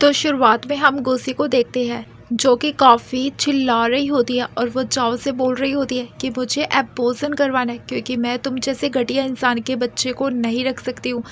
तो शुरुआत में हम गुस्सी को देखते हैं जो कि काफ़ी चिल्ला रही होती है और वो चाव से बोल रही होती है कि मुझे एबॉर्शन करवाना है क्योंकि मैं तुम जैसे घटिया इंसान के बच्चे को नहीं रख सकती हूँ।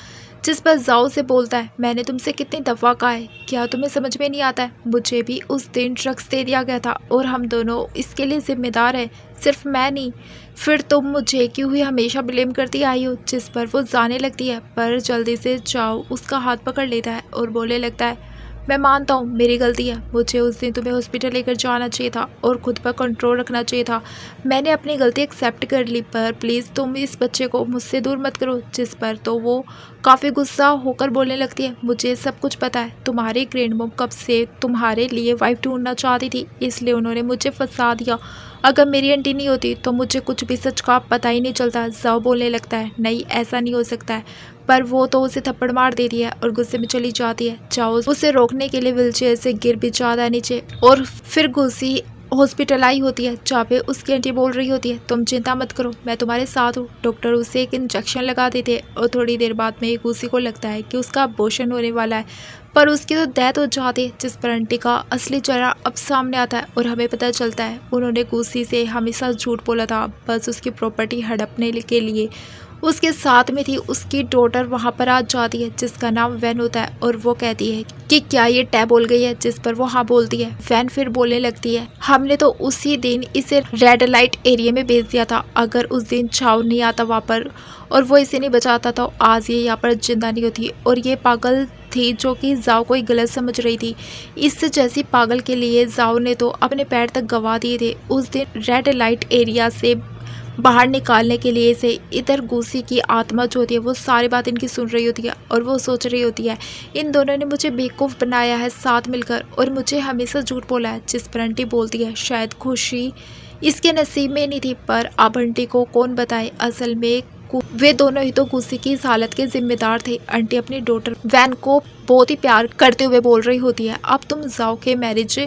जिस पर जाओ से बोलता है मैंने तुमसे कितनी दफ़ा कहा है, क्या तुम्हें समझ में नहीं आता है? मुझे भी उस दिन ड्रग्स दे दिया गया था और हम दोनों इसके लिए जिम्मेदार हैं, सिर्फ मैं नहीं। फिर तुम मुझे क्यों ही हमेशा ब्लेम करती आई हो? जिस पर वो जाने लगती है पर जल्दी से जाओ उसका हाथ पकड़ लेता है और बोलने लगता है मैं मानता हूँ मेरी गलती है, मुझे उस दिन तुम्हें हॉस्पिटल लेकर जाना चाहिए था और खुद पर कंट्रोल रखना चाहिए था। मैंने अपनी गलती एक्सेप्ट कर ली पर प्लीज़ तुम इस बच्चे को मुझसे दूर मत करो। जिस पर तो वो काफ़ी गुस्सा होकर बोलने लगती है मुझे सब कुछ पता है, तुम्हारी ग्रैंड मॉम कब से तुम्हारे लिए वाइफ ढूंढना चाहती थी, इसलिए उन्होंने मुझे फंसा दिया। अगर मेरी आंटी नहीं होती तो मुझे कुछ भी सच का पता ही नहीं चलता। जाओ बोलने लगता है नहीं ऐसा नहीं हो सकता है, पर वो तो उसे थप्पड़ मार देती है और गुस्से में चली जाती है। जाओ उसे रोकने के लिए व्हीलचेयर से गिर भी जाता है नीचे और फिर गुस्सी हॉस्पिटल आई होती है जहाँ पे उसकी आंटी बोल रही होती है तुम चिंता मत करो मैं तुम्हारे साथ हूँ। डॉक्टर उसे एक इंजेक्शन लगा देते हैं और थोड़ी देर बाद में गुस्सी को लगता है कि उसका अबॉर्शन होने वाला है, पर उसकी तो डेथ हो जाती है। जिस पर आंटी का असली चेहरा अब सामने आता है और हमें पता चलता है उन्होंने गुस्सी से हमेशा झूठ बोला था बस उसकी प्रॉपर्टी हड़पने के लिए। उसके साथ में थी उसकी डॉटर वहाँ पर आ जाती है जिसका नाम वैन होता है और वो कहती है कि क्या ये टैब बोल गई है? जिस पर वो हाँ बोलती है। वैन फिर बोलने लगती है हमने तो उसी दिन इसे रेड लाइट एरिया में भेज दिया था, अगर उस दिन छाव नहीं आता वहाँ पर और वो इसे नहीं बचाता तो आज ये यहाँ पर जिंदा नहीं होती। और ये पागल थी जो कि जाओ को गलत समझ रही थी। इस जैसी पागल के लिए जाओ ने तो अपने पैर तक गवा दिए थे। उस दिन रेड लाइट एरिया से बाहर निकालने के लिए से इधर गुस्सी की आत्मा जो होती है वो सारी बात इनकी सुन रही होती है और वो सोच रही होती है इन दोनों ने मुझे बेवकूफ़ बनाया है साथ मिलकर और मुझे हमेशा झूठ बोला है। जिस पर आंटी बोलती है शायद खुशी इसके नसीब में नहीं थी, पर अब आंटी को कौन बताए असल में वे दोनों ही तो गुस्से की इस हालत के जिम्मेदार थे। आंटी अपनी डॉटर वैन को बहुत ही प्यार करते हुए बोल रही होती है अब तुम जाओ के मैरिज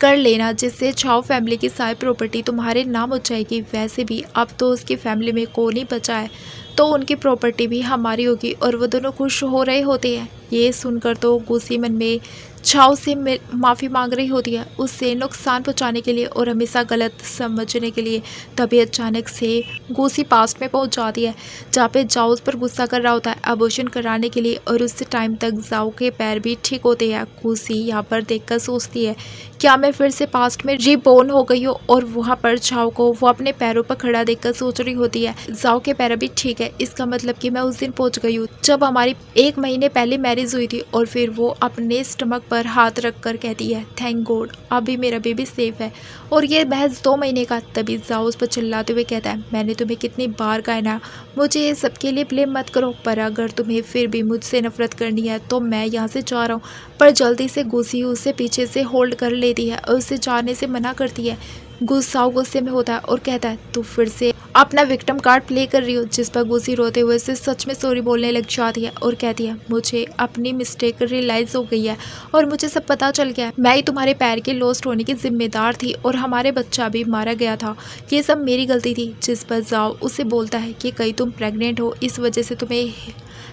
कर लेना जिससे छाव फैमिली की सारी प्रॉपर्टी तुम्हारे नाम हो जाएगी। वैसे भी अब तो उसकी फैमिली में कोई नहीं बचा है तो उनकी प्रॉपर्टी भी हमारी होगी और वो दोनों खुश हो रहे होते हैं। ये सुनकर तो गुस्सी मन में छाव से माफ़ी मांग रही होती है उससे नुकसान पहुंचाने के लिए और हमेशा गलत समझने के लिए। तभी अचानक से गुस्सी पास्ट में पहुंच जाती है जहाँ पे जाओ उस पर गुस्सा कर रहा होता है अबॉर्शन कराने के लिए और उस टाइम तक जाओ के पैर भी ठीक होते हैं। गुस्सी यहाँ पर देखकर सोचती है क्या मैं फिर से पास्ट में रिबोर्न हो गई हूँ और वहाँ पर जाओ को वो अपने पैरों पर खड़ा देखकर सोच रही होती है जाओ के पैर भी ठीक है, इसका मतलब कि मैं उस दिन पहुँच गई हूँ जब हमारी 1 महीने पहले मैरिज हुई थी। और फिर वो अपने स्टमक पर हाथ रख कर कहती है थैंक गॉड अभी मेरा बेबी सेफ है और ये महज 2 महीने का। तभी जाओ उस पर चिल्लाते हुए कहता है मैंने तुम्हें कितनी बार कहा ना मुझे ये सबके लिए ब्लेम मत करो, पर अगर तुम्हें फिर भी मुझसे नफरत करनी है तो मैं यहाँ से जा रहा हूँ। पर जल्दी से गुस्सी उसे पीछे से होल्ड कर लेती है और उसे जाने से मना करती है। गुस्से में होता है और कहता है तू फिर से अपना विक्टिम कार्ड प्ले कर रही हो। जिस पर गुस्सी रोते हुए से सच में सॉरी बोलने लग जाती है और कहती है मुझे अपनी मिस्टेक रियलाइज हो गई है और मुझे सब पता चल गया है, मैं ही तुम्हारे पैर के लॉस्ट होने की जिम्मेदार थी और हमारे बच्चा भी मारा गया था, ये सब मेरी गलती थी। जिस पर जाओ उसे बोलता है कि कहीं तुम प्रेग्नेंट हो इस वजह से तुम्हें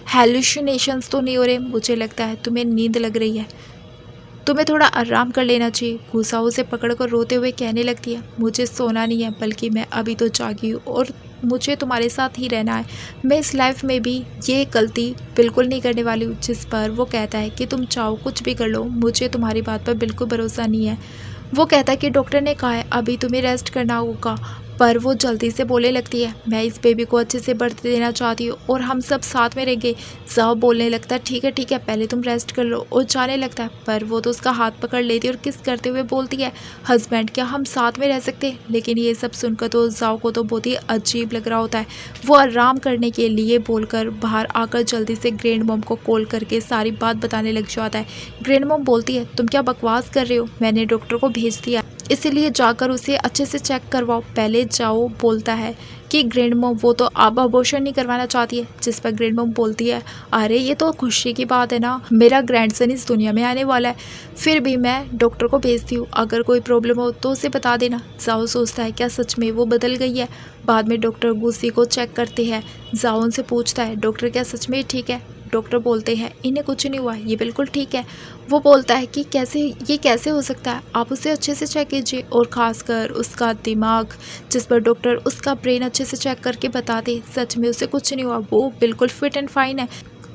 हेलुसिनेशंस तो नहीं हो रहे, मुझे लगता है तुम्हें नींद लग रही है, तुम्हें थोड़ा आराम कर लेना चाहिए। गुस्सा उसे पकड़कर रोते हुए कहने लगती है मुझे सोना नहीं है बल्कि मैं अभी तो जागी हूँ और मुझे तुम्हारे साथ ही रहना है, मैं इस लाइफ में भी ये गलती बिल्कुल नहीं करने वाली हूँ। जिस पर वो कहता है कि तुम चाहो कुछ भी कर लो, मुझे तुम्हारी बात पर बिल्कुल भरोसा नहीं है। वो कहता है कि डॉक्टर ने कहा है अभी तुम्हें रेस्ट करना होगा, पर वो जल्दी से बोलने लगती है मैं इस बेबी को अच्छे से बर्थ देना चाहती हूँ और हम सब साथ में रहेंगे। जाओ बोलने लगता है ठीक है पहले तुम रेस्ट कर लो और जाने लगता है, पर वो तो उसका हाथ पकड़ लेती है और किस करते हुए बोलती है हस्बैंड क्या हम साथ में रह सकते हैं? लेकिन ये सब सुनकर तो जाओ को तो बहुत ही अजीब लग रहा होता है। वो आराम करने के लिए बोलकर बाहर आकर जल्दी से ग्रैंड मॉम को कॉल करके सारी बात बताने लग जाता है। ग्रैंड मॉम बोलती है तुम क्या बकवास कर रहे हो, मैंने डॉक्टर को भेज दिया इसीलिए जाकर उसे अच्छे से चेक करवाओ। पहले जाओ बोलता है कि ग्रैंड मॉम वो तो अब अबॉर्शन नहीं करवाना चाहती है। जिस पर ग्रैंड मॉम बोलती है अरे ये तो खुशी की बात है ना, मेरा ग्रैंडसन इस दुनिया में आने वाला है, फिर भी मैं डॉक्टर को भेजती हूँ, अगर कोई प्रॉब्लम हो तो उसे बता देना। जाओ सोचता है क्या सच में वो बदल गई है। बाद में डॉक्टर गुस्सी को चेक करते हैं। जाओ उनसे पूछता है डॉक्टर क्या सच में ठीक है? डॉक्टर बोलते हैं इन्हें कुछ नहीं हुआ, ये बिल्कुल ठीक है। वो बोलता है कि ये कैसे हो सकता है, आप उसे अच्छे से चेक कीजिए और ख़ासकर उसका दिमाग, जिस पर डॉक्टर उसका ब्रेन अच्छे से चेक करके बताते सच में उसे कुछ नहीं हुआ, वो बिल्कुल फिट एंड फाइन है।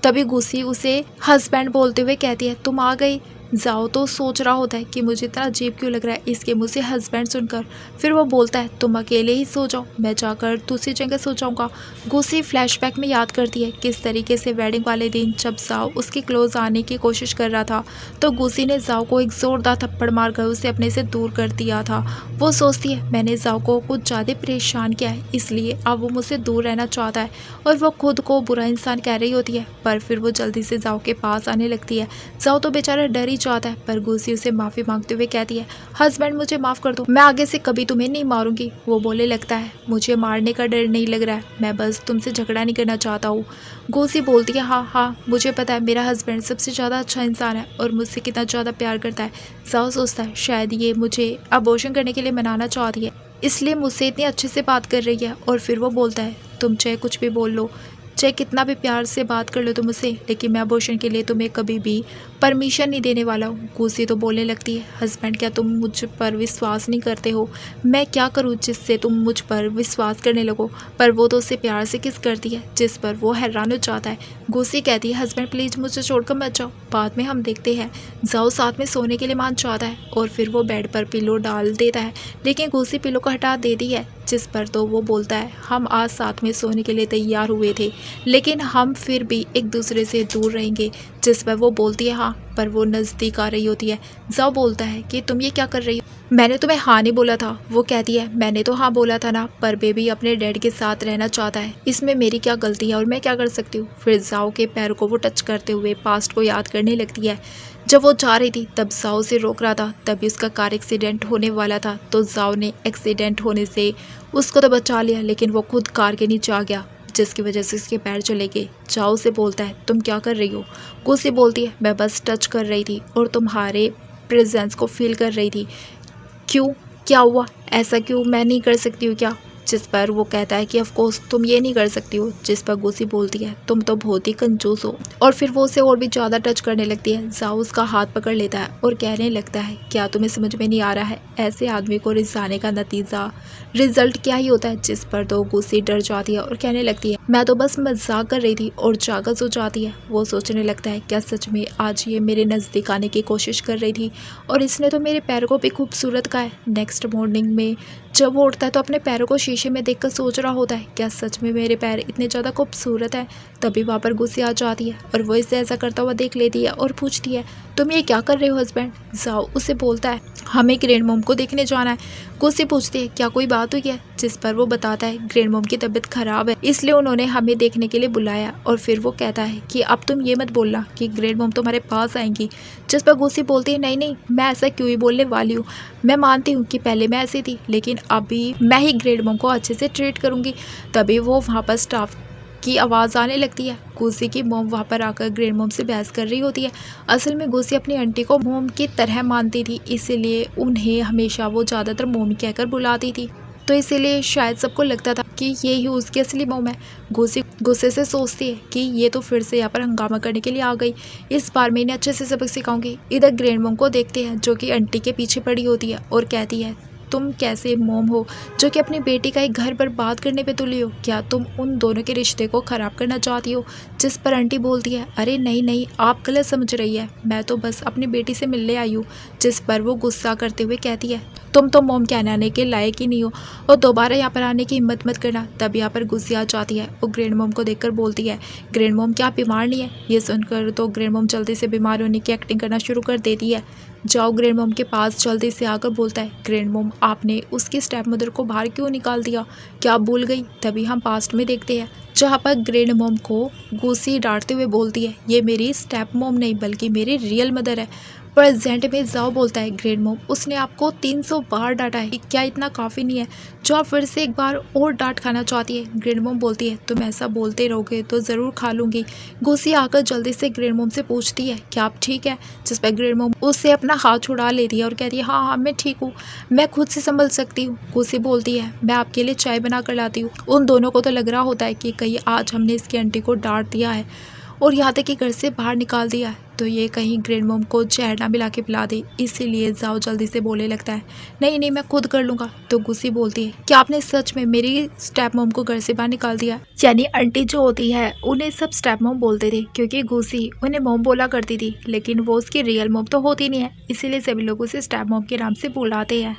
तभी गुस्सी उसे हस्बैंड बोलते हुए कहती है तुम आ गई। जाओ तो सोच रहा होता है कि मुझे इतना अजीब क्यों लग रहा है इसके मुँह से हस्बैंड सुनकर। फिर वो बोलता है तुम अकेले ही सो जाओ, मैं जाकर दूसरी जगह सो जाऊँगा। गुस्सी फ्लैशबैक में याद करती है किस तरीके से वेडिंग वाले दिन जब जाओ उसके क्लोज आने की कोशिश कर रहा था तो गुस्सी ने जाओ को एक ज़ोरदार थप्पड़ मारकर उसे अपने से दूर कर दिया था। वो सोचती है मैंने जाओ को कुछ ज़्यादा परेशान किया है इसलिए अब वो मुझसे दूर रहना चाहता है और वो खुद को बुरा इंसान कह रही होती है। पर फिर वो जल्दी से जाओ के पास आने लगती है। जाओ तो बेचारा डर ही चाहता है पर गुस्सी उसे माफ़ी मांगते हुए कहती है हस्बैंड मुझे माफ़ कर दो, मैं आगे से कभी तुम्हें नहीं मारूंगी। वो बोले लगता है मुझे मारने का डर नहीं लग रहा है, मैं बस तुमसे झगड़ा नहीं करना चाहता हूँ। गुस्सी बोलती है हाँ मुझे पता है मेरा हस्बैंड सबसे ज़्यादा अच्छा इंसान है और मुझसे कितना ज़्यादा प्यार करता है। जाओ सोचता है शायद ये मुझे अबॉर्शन करने के लिए मनाना चाहती है इसलिए मुझसे इतनी अच्छे से बात कर रही है। और फिर वो बोलता है तुम चाहे कुछ भी बोल लो, चाहे कितना भी प्यार से बात कर लो तुम मुझसे, लेकिन मैं अबॉर्शन के लिए तुम्हें कभी भी परमिशन नहीं देने वाला हूँ। गुस्सी तो बोलने लगती है हस्बैंड क्या तुम मुझ पर विश्वास नहीं करते हो, मैं क्या करूँ जिससे तुम मुझ पर विश्वास करने लगो। पर वो तो उसे प्यार से किस करती है जिस पर वो हैरान हो जाता है। गुस्सी कहती है हस्बैंड प्लीज़ मुझे छोड़कर मत जाओ, बाद में हम देखते हैं। जाओ साथ में सोने के लिए मान चाहता है और फिर वो बेड पर पिलो डाल देता है लेकिन गुस्सी पिलो को हटा देती है जिस पर तो वो बोलता है हम आज साथ में सोने के लिए तैयार हुए थे लेकिन हम फिर भी एक दूसरे से दूर रहेंगे। जिस पर वो बोलती है हाँ, पर वो नज़दीक आ रही होती है। जाओ बोलता है कि तुम ये क्या कर रही हो, मैंने तुम्हें हाँ नहीं बोला था। वो कहती है मैंने तो हाँ बोला था ना, पर बेबी अपने डैड के साथ रहना चाहता है, इसमें मेरी क्या गलती है और मैं क्या कर सकती हूँ। फिर जाओ के पैर को वो टच करते हुए पास्ट को याद करने लगती है। जब वो जा रही थी तब जाओ से रोक रहा था, तभी उसका कार एक्सीडेंट होने वाला था तो जाओ ने एक्सीडेंट होने से उसको तो बचा लिया लेकिन वो खुद कार के नीचे आ गया जिसकी वजह से उसके पैर चले गए। जाओ से बोलता है तुम क्या कर रही हो। गुस्सी बोलती है मैं बस टच कर रही थी और तुम्हारे प्रेजेंस को फील कर रही थी। क्यों, क्या हुआ, ऐसा क्यों, मैं नहीं कर सकती हूँ क्या। जिस पर वो कहता है कि ऑफ कोर्स तुम ये नहीं कर सकती हो। जिस पर गुस्सी बोलती है तुम तो बहुत ही कंजूस हो और फिर वो उसे और भी ज़्यादा टच करने लगती है। जाओ उसका हाथ पकड़ लेता है और कहने लगता है क्या तुम्हें समझ में नहीं आ रहा है ऐसे आदमी को रिझाने का रिजल्ट क्या ही होता है। जिस पर तो गुस्सी डर जाती है और कहने लगती है मैं तो बस मजाक कर रही थी और जागज हो जाती है। वो सोचने लगता है क्या सच में आज ये मेरे नज़दीक आने की कोशिश कर रही थी और इसने तो मेरे पैरों को भी खूबसूरत कहा है। नेक्स्ट मॉर्निंग में जब वो उठता है तो अपने पैरों को शीशे में देखकर सोच रहा होता है क्या सच में मेरे पैर इतने ज़्यादा खूबसूरत हैं। तभी वहाँ पर गुस्सी आ जाती है और वो इसे ऐसा करता हुआ देख लेती है और पूछती है तुम ये क्या कर रहे हो हस्बैंड। जाओ उसे बोलता है हमें ग्रैंड मॉम को देखने जाना है। गुस्सी पूछती है क्या कोई बात हुई है। जिस पर वो बताता है ग्रैंड मॉम की तबीयत खराब है इसलिए उन्होंने हमें देखने के लिए बुलाया। और फिर वो कहता है कि अब तुम ये मत बोलना कि ग्रैंड मॉम तुम्हारे पास आएंगी। जिस पर गुस्सी बोलती है नहीं मैं ऐसा क्यों ही बोलने वाली हूँ, मैं मानती हूँ कि पहले मैं ऐसी थी लेकिन अभी मैं ही ग्रैंड मॉम को अच्छे से ट्रीट करूँगी। तभी वो वहाँ पर स्टाफ की आवाज़ आने लगती है। गुस्सी की मोम वहाँ पर आकर ग्रैंड मोम से बहस कर रही होती है। असल में गुस्सी अपनी आंटी को मोम की तरह मानती थी इसीलिए उन्हें हमेशा वो ज़्यादातर मोमी कहकर बुलाती थी, तो इसीलिए शायद सबको लगता था कि ये ही उसकी असली मोम है। गुस्सी गुस्से से सोचती है कि ये तो फिर से यहाँ पर हंगामा करने के लिए आ गई, इस बार मैं इन्हें अच्छे से सबक सिखाऊंगी। इधर ग्रैंड मोम को देखते हैं जो कि आंटी के पीछे पड़ी होती है और कहती है तुम कैसे मोम हो जो कि अपनी बेटी का एक घर बर्बाद करने पे तुली हो, क्या तुम उन दोनों के रिश्ते को ख़राब करना चाहती हो। जिस पर आंटी बोलती है अरे नहीं आप गलत समझ रही है, मैं तो बस अपनी बेटी से मिलने आई हूँ। जिस पर वो गुस्सा करते हुए कहती है तुम तो मोम कहने आने के लायक ही नहीं हो और दोबारा यहाँ पर आने की हिम्मत मत करना। तब यहाँ पर गुस्सी आ जाती है और ग्रैंड मोम को देखकर बोलती है ग्रैंड मोम क्या बीमार नहीं है। ये सुनकर तो ग्रैंड मोम जल्दी से बीमार होने की एक्टिंग करना शुरू कर देती है। जाओ ग्रैंड मोम के पास जल्दी से आकर बोलता है ग्रैंड मोम आपने उसकी स्टेप मदर को बाहर क्यों निकाल दिया, क्या आप भूल गई। तभी हम पास्ट में देखते हैं जहाँ पर ग्रैंड मोम को गुस्सी डांटते हुए बोलती है ये मेरी स्टेप मोम नहीं बल्कि मेरी रियल मदर है। प्रेजेंट में जाओ बोलता है ग्रैंड मोम उसने आपको 300 बार डांटा है, क्या इतना काफ़ी नहीं है जो आप फिर से एक बार और डांट खाना चाहती है। ग्रैंड मोम बोलती है तुम ऐसा बोलते रहोगे तो ज़रूर खा लूँगी। गुस्सी आकर जल्दी से ग्रैंड मोम से पूछती है क्या आप ठीक है। जिस पर ग्रैंड मोम उससे अपना हाथ छुड़ा लेती है और कहती है हाँ मैं ठीक हूँ, मैं खुद से संभल सकती हूँ। गुस्सी बोलती है मैं आपके लिए चाय बना कर लाती हूँ। उन दोनों को तो लग रहा होता है कि कहीं आज हमने इसकी आंटी को डांट दिया है और यहाँ तक कि घर से बाहर निकाल दिया है। तो ये कहीं ग्रैंड मॉम को जहर ना मिला के पिला दे, इसीलिए जाओ जल्दी से बोलने लगता है नहीं नहीं मैं खुद कर लूँगा। तो गुस्सी बोलती है क्या आपने सच में मेरी स्टेप मॉम को घर से बाहर निकाल दिया। यानी आंटी जो होती है उन्हें सब स्टेप मॉम बोलते थे क्योंकि गुस्सी उन्हें मॉम बोला करती थी, लेकिन वो उसकी रियल मॉम तो होती नहीं है, इसीलिए सभी लोग उसे स्टेप मॉम के नाम से बुलाते हैं।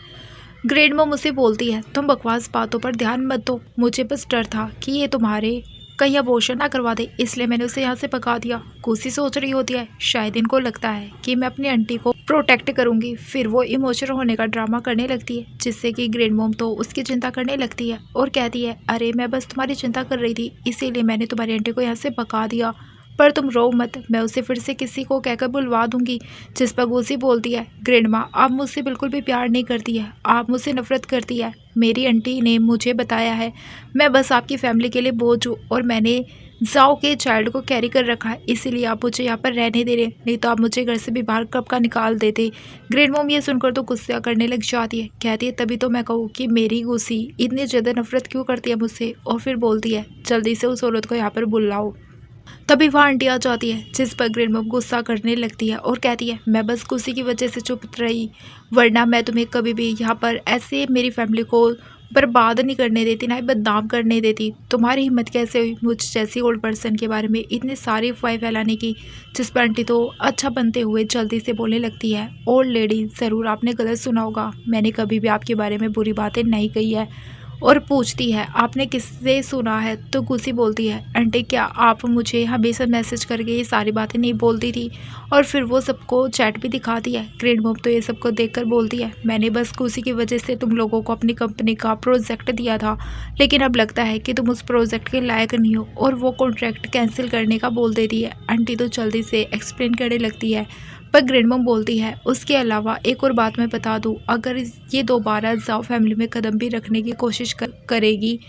ग्रैंड मॉम उसे बोलती है तुम बकवास बातों पर ध्यान मत दो, मुझे बस डर था कि ये तुम्हारे कहीं अबॉर्शन ना करवा दे, इसलिए मैंने उसे यहाँ से भगा दिया। गुस्सी सोच रही होती है शायद इनको लगता है कि मैं अपनी आंटी को प्रोटेक्ट करूंगी, फिर वो इमोशनल होने का ड्रामा करने लगती है जिससे कि ग्रैंड मॉम तो उसकी चिंता करने लगती है और कहती है अरे मैं बस तुम्हारी चिंता कर रही थी, इसीलिए मैंने तुम्हारी आंटी को यहाँ से भगा दिया, पर तुम रो मत, मैं उसे फिर से किसी को कहकर बुलवा दूंगी। जिस पर गुस्सी बोलती है ग्रैंड माँ आप मुझसे बिल्कुल भी प्यार नहीं करती है, आप मुझसे नफरत करती है, मेरी आंटी ने मुझे बताया है मैं बस आपकी फैमिली के लिए बोझ हूँ और मैंने जाओ के चाइल्ड को कैरी कर रखा है, इसीलिए आप मुझे यहाँ पर रहने दे रहे, नहीं तो आप मुझे घर से भी बाहर कब का निकाल देते। ग्रैंड मॉम ये सुनकर तो गुस्सा करने लग जाती है, कहती है तभी तो मैं कहूँ कि मेरी गुस्सी इतनी ज़्यादा नफरत क्यों करती है मुझसे, और फिर बोलती है जल्दी से उस औरत को यहाँ पर बुलाओ। तभी वहाँ आंटी आ जाती है जिस पर ग्रैंड मॉम गुस्सा करने लगती है और कहती है मैं बस गुस्से की वजह से चुप रही, वरना मैं तुम्हें कभी भी यहाँ पर ऐसे मेरी फैमिली को बर्बाद नहीं करने देती, ना ही बदनाम करने देती। तुम्हारी हिम्मत कैसे हुई मुझ जैसी ओल्ड पर्सन के बारे में इतनी सारी अफवाहें फैलाने की। जिस पर आंटी तो अच्छा बनते हुए जल्दी से बोलने लगती है ओल्ड लेडी ज़रूर आपने गलत सुना होगा, मैंने कभी भी आपके बारे में बुरी बातें नहीं कही है। और पूछती है आपने किससे सुना है। तो गुस्सी बोलती है आंटी क्या आप मुझे हमेशा मैसेज करके ये सारी बातें नहीं बोलती थी, और फिर वो सबको चैट भी दिखाती है। ग्रैंड मॉम तो ये सबको देखकर बोलती है मैंने बस गुस्सी की वजह से तुम लोगों को अपनी कंपनी का प्रोजेक्ट दिया था, लेकिन अब लगता है कि तुम उस प्रोजेक्ट के लायक नहीं हो, और वो कॉन्ट्रैक्ट कैंसिल करने का बोल देती है। आंटी तो जल्दी से एक्सप्लेन करने लगती है, पर ग्रैंड मॉम बोलती है उसके अलावा एक और बात मैं बता दूं, अगर ये दोबारा जाओ फैमिली में कदम भी रखने की कोशिश करेगी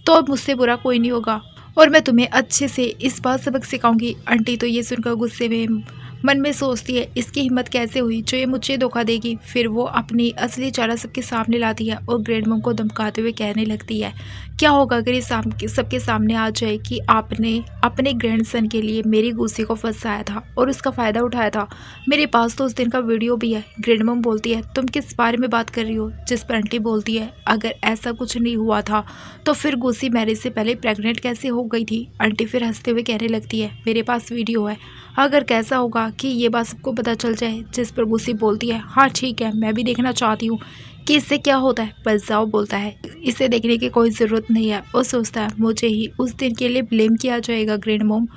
तो मुझसे बुरा कोई नहीं होगा, और मैं तुम्हें अच्छे से इस बात सबक सिखाऊंगी। आंटी तो ये सुनकर गुस्से में मन में सोचती है इसकी हिम्मत कैसे हुई जो ये मुझे धोखा देगी। फिर वो अपनी असली चेहरा सबके सामने लाती है और ग्रैंड मॉम को धमकाते हुए कहने लगती है क्या होगा अगर ये सबके सामने आ जाए कि आपने अपने ग्रैंडसन के लिए मेरी गुस्से को फंसाया था और उसका फ़ायदा उठाया था। मेरे पास तो उस दिन का वीडियो भी है। ग्रैंड मॉम बोलती है तुम किस बारे में बात कर रही हो। जिस पर आंटी बोलती है अगर ऐसा कुछ नहीं हुआ था तो फिर गुस्सी मैरिज से पहले प्रेग्नेंट कैसे हो गई थी। आंटी फिर हंसते हुए कहने लगती है मेरे पास वीडियो है, अगर कैसा होगा कि ये बात सबको पता चल जाए। जिस पर गुस्सी बोलती है हाँ ठीक है मैं भी देखना चाहती हूँ कि इससे क्या होता है। पर जाओ बोलता है इसे देखने की कोई ज़रूरत नहीं है, और सोचता है मुझे ही उस दिन के लिए ब्लेम किया जाएगा। ग्रैंड मॉम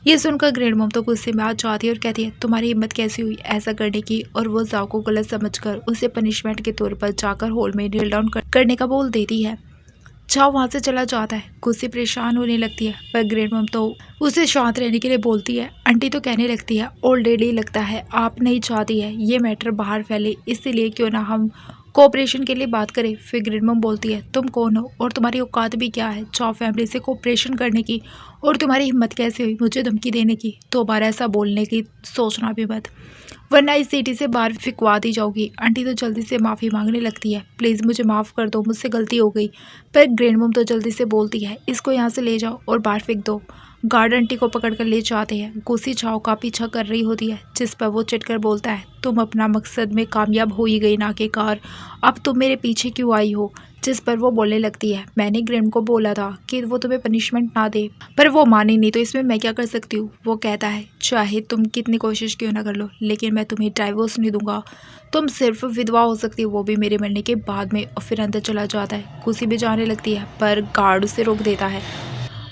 ये सुनकर ग्रैंड मॉम तो गुस्से में आ जाती है और कहती है तुम्हारी हिम्मत कैसी हुई ऐसा करने की, और वो जाओ को गलत समझकर उसे पनिशमेंट के तौर पर जाकर हॉल में नील डाउन करने का बोल देती है। जाओ वहाँ से चला जाता है। गुस्से परेशान होने लगती है, पर ग्रैंड मॉम तो उसे शांत रहने के लिए बोलती है। आंटी तो कहने लगती है ऑलरेडी लगता है आप नहीं चाहती है ये मैटर बाहर फैले, इसीलिए क्यों ना हम कोऑपरेशन के लिए बात करें। फिर ग्रैंड मॉम बोलती है तुम कौन हो और तुम्हारी औकात भी क्या है चाव फैमिली से कोऑपरेशन करने की, और तुम्हारी हिम्मत कैसे हुई मुझे धमकी देने की। दोबारा ऐसा बोलने की सोचना भी मत, वरना इस सिटी से बाहर फिकवा दी जाओगी। आंटी तो जल्दी से माफ़ी मांगने लगती है प्लीज़ मुझे माफ़ कर दो मुझसे गलती हो गई। पर ग्रैंड मॉम तो जल्दी से बोलती है इसको यहाँ से ले जाओ और बाहर फेंक दो। गार्ड आंटी को पकड़कर ले जाते हैं। गुस्सी छाव का पीछा कर रही होती है, जिस पर वो चिढ़कर बोलता है तुम अपना मकसद में कामयाब हो ही गई ना के कार, अब तुम मेरे पीछे क्यों आई हो। जिस पर वो बोलने लगती है मैंने ग्रैंड को बोला था कि वो तुम्हें पनिशमेंट ना दे, पर वो मानी नहीं, तो इसमें मैं क्या कर सकती हूँ। वो कहता है चाहे तुम कितनी कोशिश क्यों ना कर लो लेकिन मैं तुम्हें डाइवोर्स नहीं दूंगा, तुम सिर्फ विधवा हो सकती हो वो भी मेरे मरने के बाद में। और फिर अंदर चला जाता है। गुस्सी भी जाने लगती है, पर गार्ड उसे रोक देता है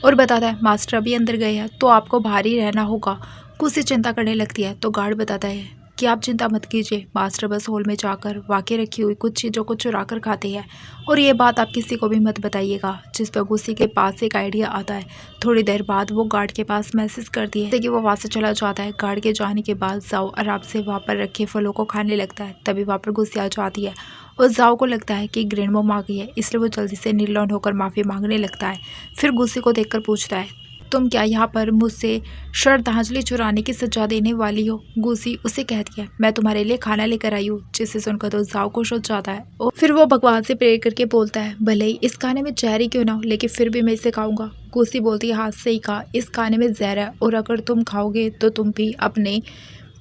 और बताता है मास्टर अभी अंदर गए हैं तो आपको बाहर ही रहना होगा। गुस्सी चिंता करने लगती है तो गार्ड बताता है कि आप चिंता मत कीजिए, मास्टर बस हॉल में जाकर वाकई रखी हुई कुछ चीज़ों को चुरा कर खाते हैं, और ये बात आप किसी को भी मत बताइएगा। जिस पर गुस्सी के पास एक आइडिया आता है। थोड़ी देर बाद वो गार्ड के पास मैसेज करती है कि वो वहाँ से चला जाता है। गार्ड के जाने के बाद जाओ आराम से वहाँ पर रखे फलों को खाने लगता है। तभी वहाँ पर गुस्सी आ जाती है और जाओ को लगता है कि ग्रैंड मॉम आ गई है, इसलिए वो जल्दी से नील डाउन होकर माफ़ी मांगने लगता है। फिर गुस्सी को देखकर पूछता है तुम क्या यहाँ पर मुझसे श्रद्धांजलि चुराने की सजा देने वाली हो। गुस्सी उसे कहती है मैं तुम्हारे लिए खाना लेकर आई हूँ। जिसे सुनकर तो जाओ खुश हो जाता है और फिर वो भगवान से प्रे करके बोलता है भले ही इस खाने में जहर ही क्यों ना हो लेकिन फिर भी मैं इसे खाऊंगा। गुस्सी बोलती है हाँ सही कहा, इस खाने में जहर है और अगर तुम खाओगे तो तुम भी अपने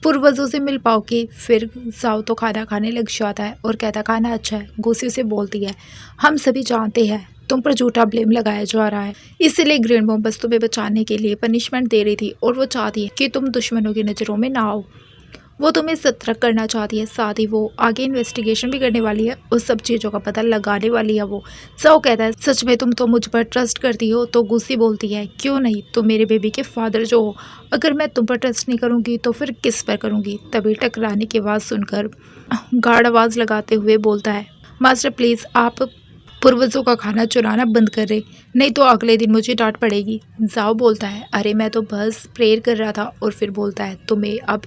पूर्वजों से मिल पाओगे। फिर जाओ तो खाना खाने लग जाता है और कहता खाना अच्छा है। गुस्से से बोलती है हम सभी जानते हैं तुम पर झूठा ब्लेम लगाया जा रहा है, इसीलिए ग्रैंड मॉम बस तुम्हें बचाने के लिए पनिशमेंट दे रही थी और वो चाहती है कि तुम दुश्मनों की नज़रों में ना आओ। वो तुम्हें सतर्क करना चाहती है, साथ ही वो आगे इन्वेस्टिगेशन भी करने वाली है, उस सब चीज़ों का पता लगाने वाली है। वो सो कहता है सच में तुम तो मुझ पर ट्रस्ट करती हो। तो गुस्सी बोलती है क्यों नहीं, तुम मेरे बेबी के फादर जो हो, अगर मैं तुम पर ट्रस्ट नहीं करूँगी तो फिर किस पर करूँगी। तभी टकराने की आवाज़ सुनकर गाढ़ आवाज़ लगाते हुए बोलता है मास्टर प्लीज़ आप पूर्वजों का खाना चुराना बंद कर रहे, नहीं तो अगले दिन मुझे डांट पड़ेगी। जाओ बोलता है अरे मैं तो बस प्रेयर कर रहा था। और फिर बोलता है तुम्हें अब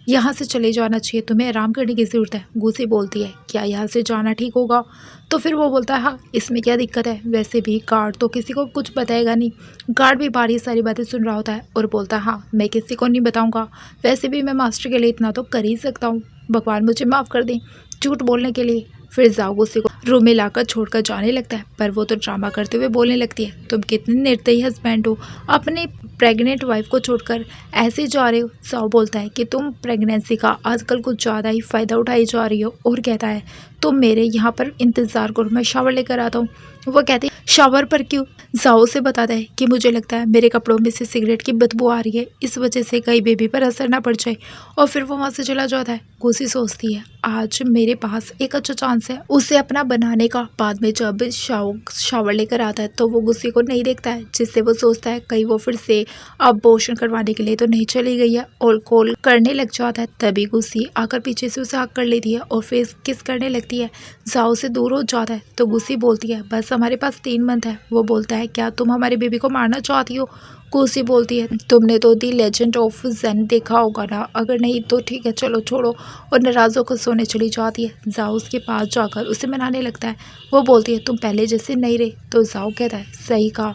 यहाँ से चले जाना चाहिए, तुम्हें आराम करने की ज़रूरत है। गुस्सी बोलती है क्या यहाँ से जाना ठीक होगा। तो फिर वो बोलता है हाँ इसमें क्या दिक्कत है, वैसे भी गार्ड तो किसी को कुछ बताएगा नहीं। गार्ड भी बारी सारी बातें सुन रहा होता है और बोलता है हाँ मैं किसी को नहीं बताऊँगा, वैसे भी मैं मास्टर के लिए इतना तो कर ही सकता हूँ, भगवान मुझे माफ़ कर दें झूठ बोलने के लिए। फिर जाओ गुस्से को रूम में लाकर छोड़कर जाने लगता है, पर वो तो ड्रामा करते हुए बोलने लगती है तुम कितने निर्दयी हस्बैंड हो, अपने प्रेग्नेंट वाइफ को छोड़कर ऐसे जा रहे हो। जाओ बोलता है कि तुम प्रेगनेंसी का आजकल कुछ ज़्यादा ही फ़ायदा उठाई जा रही हो और कहता है तुम मेरे यहाँ पर इंतज़ार करो, मैं शावर लेकर आता हूँ। वो कहती है शावर पर क्यों। जाओ से बताता है कि मुझे लगता है मेरे कपड़ों में से सिगरेट की बदबू आ रही है, इस वजह से कहीं बेबी पर असर ना पड़ जाए। और फिर वो वहाँ से चला जाता है। गुस्सी सोचती है आज मेरे पास एक अच्छा चांस है उसे अपना बनाने का। बाद में जब शावर लेकर आता है तो वो गुस्सी को नहीं देखता है, जिससे वो सोचता है कहीं वो फिर से अबॉर्शन करवाने के लिए तो नहीं चली गई है, और कॉल करने लग जाता है। तभी गुस्सी आकर पीछे से उसे हक कर लेती है और फिर किस करने लगती है। जाओ से दूर हो जाता है तो गुस्सी बोलती है बस हमारे पास 3 मंथ है। वो बोलता है क्या तुम हमारे बेबी को मारना चाहती हो। गुस्सी बोलती है तुमने तो दी लेजेंड ऑफ जेन देखा होगा ना, अगर नहीं तो ठीक है चलो छोड़ो। और नाराज़ होकर सोने चली जाती है। जाओ उसके पास जाकर उसे मनाने लगता है। वो बोलती है तुम पहले जैसे नहीं रहे। तो जाओ कहता है सही कहा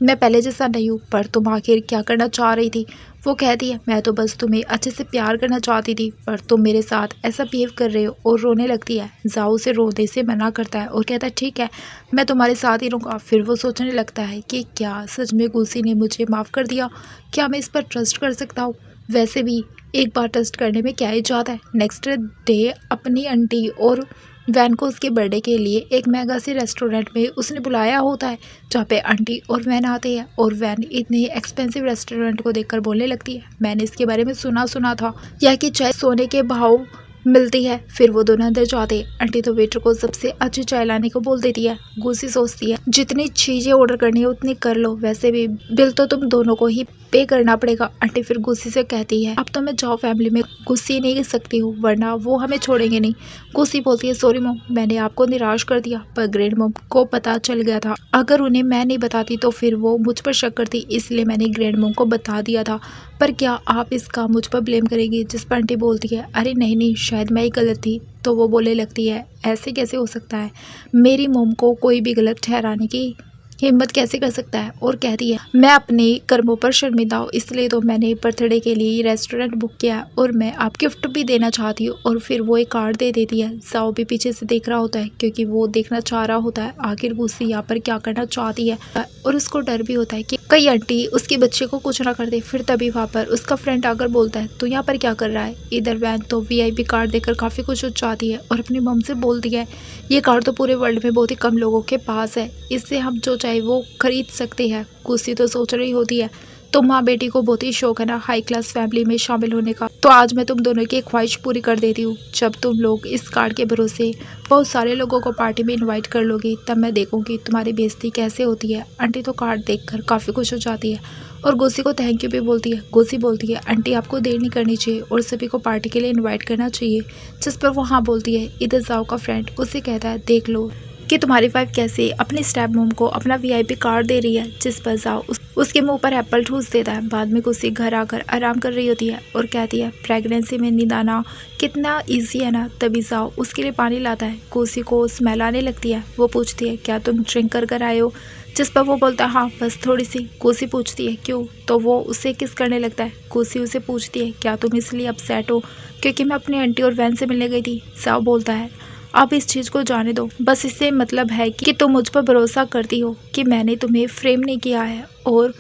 मैं पहले जैसा नहीं हूँ, पर तुम आखिर क्या करना चाह रही थी। वो कहती है मैं तो बस तुम्हें अच्छे से प्यार करना चाहती थी, पर तुम मेरे साथ ऐसा बिहेव कर रहे हो। और रोने लगती है। जाओ उसे रोने से मना करता है और कहता है ठीक है मैं तुम्हारे साथ ही रहूँगा। फिर वो सोचने लगता है कि क्या सच में गुस्सी ने मुझे माफ़ कर दिया, क्या मैं इस पर ट्रस्ट कर सकता हूँ। वैसे भी एक बार ट्रस्ट करने में क्या ही जाता है। नेक्स्ट डे अपनी आंटी और वैन को उसके बर्थडे के लिए एक महंगा से रेस्टोरेंट में उसने बुलाया होता है, जहाँ पे आंटी और वैन आते हैं। और वैन इतने एक्सपेंसिव रेस्टोरेंट को देखकर बोलने लगती है मैंने इसके बारे में सुना था, यह कि चाय सोने के भाव मिलती है। फिर वो दोनों अंदर जाते हैं। आंटी तो वेटर को सबसे अच्छी चाय लाने को बोल देती है। गुस्सी सोचती है जितनी चीज़ें ऑर्डर करनी है उतनी कर लो, वैसे भी बिल तो तुम दोनों को ही पे करना पड़ेगा। आंटी फिर गुस्सी से कहती है अब तो मैं जाओ फैमिली में गुस्सी नहीं कर सकती हूँ, वरना वो हमें छोड़ेंगे नहीं। गुस्सी बोलती है सॉरी मॉम मैंने आपको निराश कर दिया, पर ग्रैंड मॉम को पता चल गया था, अगर उन्हें मैं नहीं बताती तो फिर वो मुझ पर शक करती, इसलिए मैंने ग्रैंड मॉम को बता दिया था। पर क्या आप इसका मुझ पर ब्लेम करेंगी। जिस पर आंटी बोलती है अरे नहीं शायद मैं ही गलत थी। तो वो बोलने लगती है ऐसे कैसे हो सकता है, मेरी मॉम को कोई भी गलत ठहराने की हिम्मत कैसे कर सकता है। और कहती है मैं अपने कर्मों पर शर्मिंदा हूँ, इसलिए तो मैंने बर्थडे के लिए रेस्टोरेंट बुक किया और मैं आप गिफ्ट भी देना चाहती हूँ। और फिर वो एक कार्ड दे देती है। जाओ भी पीछे से देख रहा होता है, क्योंकि वो देखना चाह रहा होता है आखिर गुस्सी यहाँ पर क्या करना चाहती है। और उसको डर भी होता है कि कई आंटी उसके बच्चे को कुछ ना कर दे। फिर तभी वहाँ पर उसका फ्रेंड आकर बोलता है तो यहाँ पर क्या कर रहा है। इधर वैन तो VIP कार्ड देकर काफ़ी खुश हो जाती है और अपनी मम से बोलती है ये कार्ड तो पूरे वर्ल्ड में बहुत ही कम लोगों के पास है, इससे हम जो चाहे वो खरीद सकते हैं। गुस्सी तो सोच रही होती है तो माँ बेटी को बहुत ही शौक है ना हाई क्लास फैमिली में शामिल होने का, तो आज मैं तुम दोनों की एक ख्वाहिश पूरी कर देती हूँ। जब तुम लोग इस कार्ड के भरोसे बहुत सारे लोगों को पार्टी में इनवाइट कर लोगी, तब मैं देखूंगी तुम्हारी बेइज्जती कैसे होती है। आंटी तो कार्ड देखकर काफ़ी खुश हो जाती है और गुस्सी को थैंक यू भी बोलती है। गुस्सी बोलती है आंटी आपको देर नहीं करनी चाहिए और सभी को पार्टी के लिए इन्वाइट करना चाहिए। जिस पर वो हाँ बोलती है। इधर जाओ का फ्रेंड उससे कहता है देख लो कि तुम्हारी वाइफ कैसे अपनी स्टेप मॉम को अपना VIP कार्ड दे रही है। जिस पर जाओ उसके मुंह पर एप्पल ठूस देता है। बाद में गुस्सी घर आकर आराम कर रही होती है और कहती है प्रेगनेंसी में नींद आना कितना ईजी है ना। तभी जाओ उसके लिए पानी लाता है। गुस्सी को स्मेल आने लगती है। वो पूछती है क्या तुम ड्रिंक कर आए हो। जिस पर वो बोलता है हाँ बस थोड़ी सी। गुस्सी पूछती है क्यों, तो वो उसे किस करने लगता है। गुस्सी उसे पूछती है क्या तुम इसलिए अपसेट हो क्योंकि मैं अपनी आंटी और वैन से मिलने गई थी। जाओ बोलता है अब इस चीज़ को जाने दो, बस इससे मतलब है कि तुम मुझ पर भरोसा करती हो कि मैंने तुम्हें फ्रेम नहीं किया है और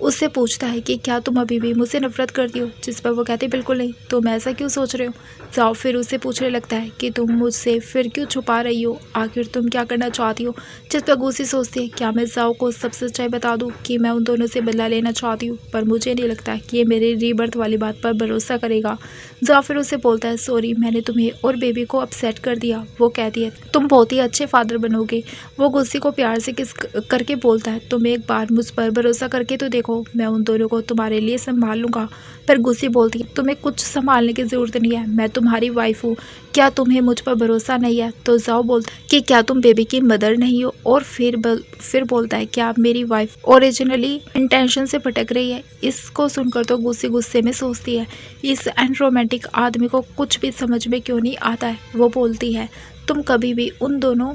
उससे पूछता है कि क्या तुम अभी भी मुझसे नफरत करती हो, जिस पर वो कहती बिल्कुल नहीं, तुम ऐसा क्यों सोच रहे हो। जाओ फिर उससे पूछने लगता है कि तुम मुझसे फिर क्यों छुपा रही हो, आखिर तुम क्या करना चाहती हो। जिस पर गुस्सी सोचती है क्या मैं जाओ को सब सच्चाई बता दूं कि मैं उन दोनों से बदला लेना चाहती हूँ, पर मुझे नहीं लगता कि ये मेरी रीबर्थ वाली बात पर भरोसा करेगा। जाओ फिर उसे बोलता है सॉरी मैंने तुम्हें और बेबी को अपसेट कर दिया। वो कहती है तुम बहुत ही अच्छे फादर बनोगे। वो गुस्सी को प्यार से किस करके बोलता है तुम एक बार मुझ पर भरोसा करके तो देखो, मैं उन दोनों को तुम्हारे लिए संभाल लूँगा। पर गुस्सी बोलती है तुम्हें कुछ संभालने की ज़रूरत नहीं है, मैं तुम्हारी वाइफ हूँ, क्या तुम्हें मुझ पर भरोसा नहीं है। तो जाओ बोलता है कि क्या तुम बेबी की मदर नहीं हो, और फिर बोलता है क्या मेरी वाइफ ओरिजिनली इंटेंशन से भटक रही है। इसको सुनकर तो गुस्सी गुस्से में सोचती है इस एनरोमेंटिक आदमी को कुछ भी समझ में क्यों नहीं आता है। वो बोलती है तुम कभी भी उन दोनों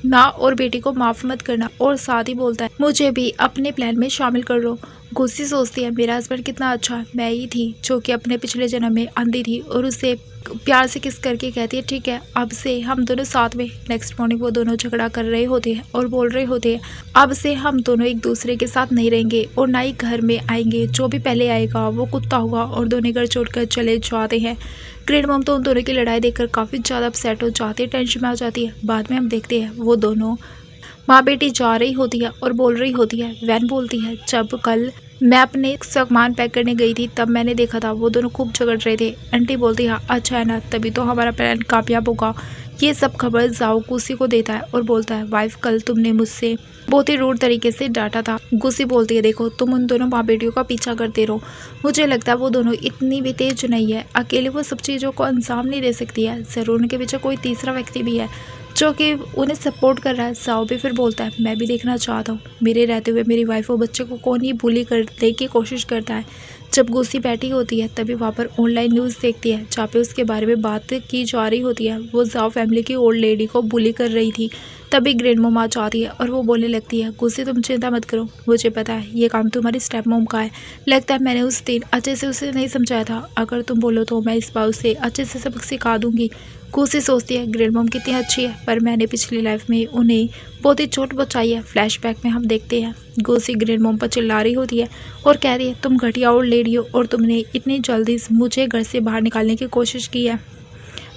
माँ और बेटी को माफ़ मत करना, और साथ ही बोलता है मुझे भी अपने प्लान में शामिल कर लो। गुस्सी सोचती है मेरा हस्बैंड कितना अच्छा है, मैं ही थी जो कि अपने पिछले जन्म में अंधी थी, और उससे प्यार से किस करके कहती है ठीक है अब से हम दोनों साथ में। नेक्स्ट मॉर्निंग वो दोनों झगड़ा कर रहे होते हैं और बोल रहे होते हैं अब से हम दोनों एक दूसरे के साथ नहीं रहेंगे और ना ही घर में आएंगे, जो भी पहले आएगा वो कुत्ता होगा। और दोनों घर छोड़कर चले जाते हैं। ग्रैंड मॉम तो उन दोनों की लड़ाई देखकर काफ़ी ज़्यादा अपसेट हो जाती है, टेंशन में आ जाती है। बाद में हम देखते हैं वो दोनों माँ बेटी जा रही होती है और बोल रही होती है वैन बोलती है जब कल मैं अपने सामान पैक करने गई थी तब मैंने देखा था वो दोनों खूब झगड़ रहे थे। आंटी बोलती है अच्छा है ना, तभी तो हमारा प्लान कामयाब होगा। ये सब खबर जाओ गुस्सी को देता है और बोलता है वाइफ कल तुमने मुझसे बहुत ही रूड तरीके से डांटा था। गुस्सी बोलती है देखो तुम उन दोनों माँ बेटियों का पीछा करते रहो, मुझे लगता है वो दोनों इतनी भी तेज नहीं है, अकेले वो सब चीज़ों को अंजाम नहीं दे सकती है, ज़रूर उनके पीछे कोई तीसरा व्यक्ति भी है जो कि उन्हें सपोर्ट कर रहा है। साओ भी फिर बोलता है मैं भी देखना चाहता हूँ मेरे रहते हुए मेरी वाइफ और बच्चे को कौन ही बुली करने की कोशिश करता है। जब गुस्सी बैठी होती है तभी वहाँ पर ऑनलाइन न्यूज़ देखती है जहाँ पे उसके बारे में बात की जा रही होती है। वो जाओ फैमिली की ओल्ड लेडी को बुली कर रही थी। तभी ग्रैंड मॉम आ जाती है और वो बोलने लगती है गुस्सी तुम चिंता मत करो, मुझे पता है ये काम तुम्हारी स्टेप मॉम का है, लगता है मैंने उस दिन अच्छे से उसे नहीं समझाया था, अगर तुम बोलो तो मैं इस बार उसे अच्छे से सबक सिखा दूंगी। गुस्सी सोचती है ग्रैंड मॉम कितनी अच्छी है, पर मैंने पिछली लाइफ में उन्हें बहुत ही चोट पहुंचाई है। फ्लैशबैक में हम देखते हैं गुस्सी ग्रैंड मॉम पर चिल्ला रही होती है और कह रही है तुम घटिया ओल्ड लेडी हो और तुमने इतनी जल्दी मुझे घर से बाहर निकालने की कोशिश की है,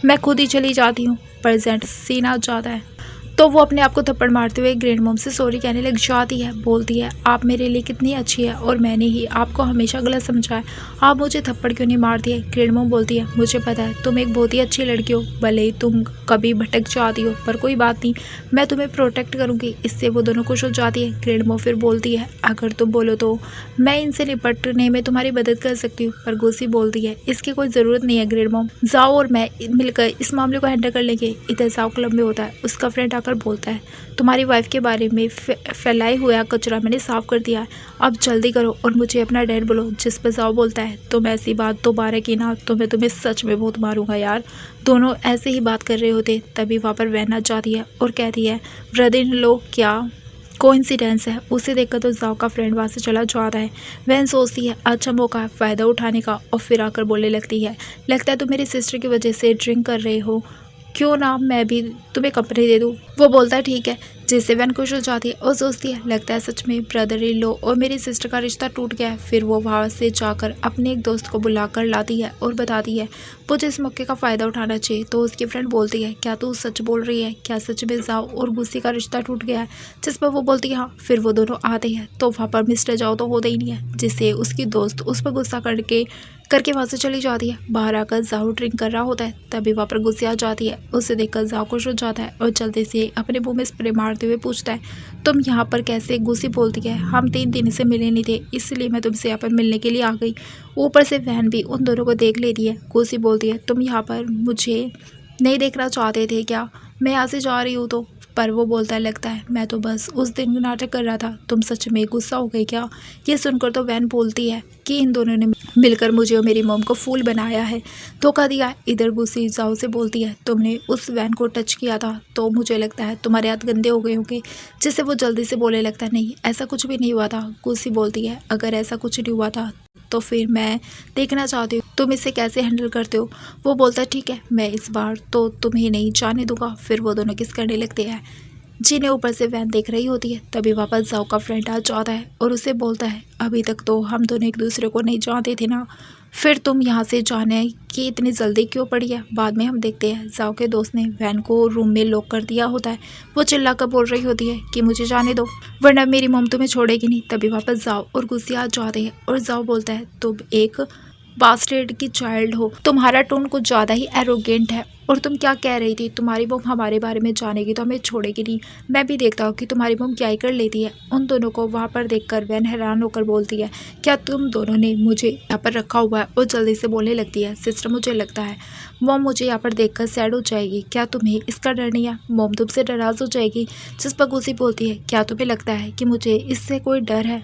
मैं खुद ही चली जाती हूँ। प्रेजेंट सीन आ जाता है तो वो अपने आप को थप्पड़ मारते हुए ग्रैंड मॉम से सॉरी कहने लग जाती है। बोलती है आप मेरे लिए कितनी अच्छी है और मैंने ही आपको हमेशा गलत समझा है, आप मुझे थप्पड़ क्यों नहीं मारती है। ग्रैंड मॉम बोलती है मुझे पता है तुम एक बहुत ही अच्छी लड़की हो, भले ही तुम कभी भटक जाती हो पर कोई बात नहीं, मैं तुम्हें प्रोटेक्ट करूँगी। इससे वो दोनों खुश हो जाती है। ग्रैंड मॉम फिर बोलती है अगर तुम बोलो तो मैं इनसे निपटने में तुम्हारी मदद कर सकती हूँ। पर गुस्सी बोलती है इसकी कोई ज़रूरत नहीं है ग्रैंड मॉम, जाओ और मैं मिलकर इस मामले को हैंडल कर लेंगे। इधर जाओ क्लब में होता है उसका फ्रेंड आकर बोलता है तुम्हारी वाइफ के बारे में फैलाए हुआ कचरा मैंने साफ कर दिया है, अब जल्दी करो और मुझे अपना डैड बोलो। जिस पर जाओ बोलता है तुम ऐसी बात दोबारा की ना तो मैं तुम्हें सच में बहुत मारूंगा यार। दोनों ऐसे ही बात कर रहे होते तभी वहाँ पर वैन आ जाती है और कहती है ब्रदर इन लो क्या कोइंसिडेंस है। उसे देखकर तो जाओ का फ्रेंड वहाँ से चला जाता है। वैन सोचती है अच्छा मौका है फ़ायदा उठाने का और फिर आकर बोलने लगती है लगता है तुम मेरी सिस्टर की वजह से ड्रिंक कर रहे हो, क्यों ना मैं भी तुम्हें कंपनी दे दूँ। वो बोलता है ठीक है, जिससे वैन खुश हो जाती है और सोचती है लगता है सच में ब्रदर इन लॉ और मेरी सिस्टर का रिश्ता टूट गया है। फिर वो वहाँ से जाकर अपने एक दोस्त को बुलाकर लाती है और बताती है मुझे इस मौके का फ़ायदा उठाना चाहिए। तो उसकी फ्रेंड बोलती है क्या तू सच बोल रही है, क्या सच में जाओ और गुस्सी का रिश्ता टूट गया है। जिस पर वो बोलती है हाँ। फिर वो दोनों आते हैं तो वहाँ पर मिस्टर जाओ तो होता ही नहीं है, जिससे उसकी दोस्त उस पर गुस्सा करके वहाँ से चली जाती है। बाहर आकर जाओ ड्रिंक कर रहा होता है तभी वहाँ पर गुस्से आ जाती है। उसे देखकर जाओ खुश हो जाता है और जल्दी से अपने मुंह में स्प्रे मारते हुए पूछता है तुम यहाँ पर कैसे। गुस्सी बोलती है हम 3 दिन से मिले नहीं थे इसलिए मैं तुमसे यहाँ पर मिलने के लिए आ गई। ऊपर से वैन भी उन दोनों को देख लेती है। गुस्सी बोलती है तुम यहाँ पर मुझे नहीं देखना चाहते थे क्या, मैं यहाँ से जा रही हूँ तो। पर वो बोलता है लगता है मैं तो बस उस दिन नाटक कर रहा था, तुम सच में गुस्सा हो गई क्या। ये सुनकर तो वैन बोलती है कि इन दोनों ने मिलकर मुझे और मेरी मॉम को फूल बनाया है, धोखा दिया। इधर गुस्सी जाओ से बोलती है तुमने उस वैन को टच किया था तो मुझे लगता है तुम्हारे हाथ गंदे हो गए होंगे। जिससे वो जल्दी से बोलने लगता है नहीं ऐसा कुछ भी नहीं हुआ था। गुस्सी बोलती है अगर ऐसा कुछ नहीं हुआ था तो फिर मैं देखना चाहती हूँ तुम इसे कैसे हैंडल करते हो। वो बोलता है ठीक है मैं इस बार तो तुम्हें नहीं जाने दूंगा। फिर वो दोनों किस करने लगते हैं। जिन्हें ऊपर से वैन देख रही होती है। तभी वापस जाओ का फ्रेंड आ जाता है और उसे बोलता है, अभी तक तो हम दोनों एक दूसरे को नहीं जानते थे ना, फिर तुम यहाँ से जाने की इतनी जल्दी क्यों पड़ी है। बाद में हम देखते हैं जाओ के दोस्त ने वैन को रूम में लॉक कर दिया होता है। वो चिल्ला कर बोल रही होती है कि मुझे जाने दो वरना मेरी मॉम तुम्हें छोड़ेगी नहीं। तभी वापस जाओ और गुस्से आ जाते हैं और जाओ बोलता है, तुम एक बास्टर्ड की चाइल्ड हो, तुम्हारा टोन कुछ ज़्यादा ही एरोगेंट है। और तुम क्या कह रही थी, तुम्हारी मॉम हमारे बारे में जानेगी तो हमें छोड़ेगी नहीं। मैं भी देखता हूँ कि तुम्हारी मॉम क्या ही कर लेती है। उन दोनों को वहाँ पर देखकर वैन हैरान होकर बोलती है, क्या तुम दोनों ने मुझे यहाँ पर रखा हुआ है। और जल्दी से बोलने लगती है, सिस्टर मुझे लगता है मॉम मुझे यहाँ पर देखकर सैड हो जाएगी, क्या तुम्हें इसका डर नहीं है, मॉम तुमसे नाराज हो जाएगी। जिस पर गुस्सी बोलती है, क्या तुम्हें लगता है कि मुझे इससे कोई डर है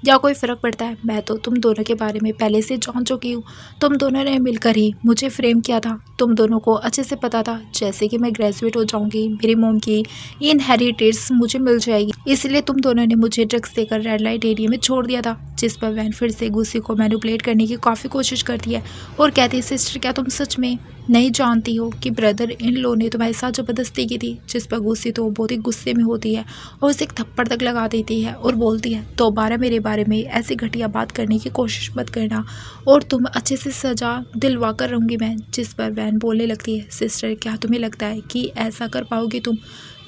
या कोई फ़र्क पड़ता है। मैं तो तुम दोनों के बारे में पहले से जान चुकी हूँ। तुम दोनों ने मिलकर ही मुझे फ्रेम किया था। तुम दोनों को अच्छे से पता था जैसे कि मैं ग्रेजुएट हो जाऊंगी मेरी मॉम की इनहेरिटेंस मुझे मिल जाएगी, इसलिए तुम दोनों ने मुझे ड्रग्स देकर रेड लाइट एरिया में छोड़ दिया था। जिस पर वैन फिर से गुस्सी को मैनिपुलेट करने की काफ़ी कोशिश करती है और कहती है, सिस्टर क्या तुम सच में नहीं जानती हो कि ब्रदर इन लो ने तुम्हारे साथ ज़बरदस्ती की थी। जिस पर गुस्सी तो बहुत ही गुस्से में होती है और उसे एक थप्पड़ तक लगा देती है और बोलती है, दोबारा मेरे बारे में ऐसी घटिया बात करने की कोशिश मत करना और तुम अच्छे से सजा दिलवा कर रहूँगी मैं। जिस पर वैन बोलने लगती है, सिस्टर क्या तुम्हें लगता है कि ऐसा कर पाओगी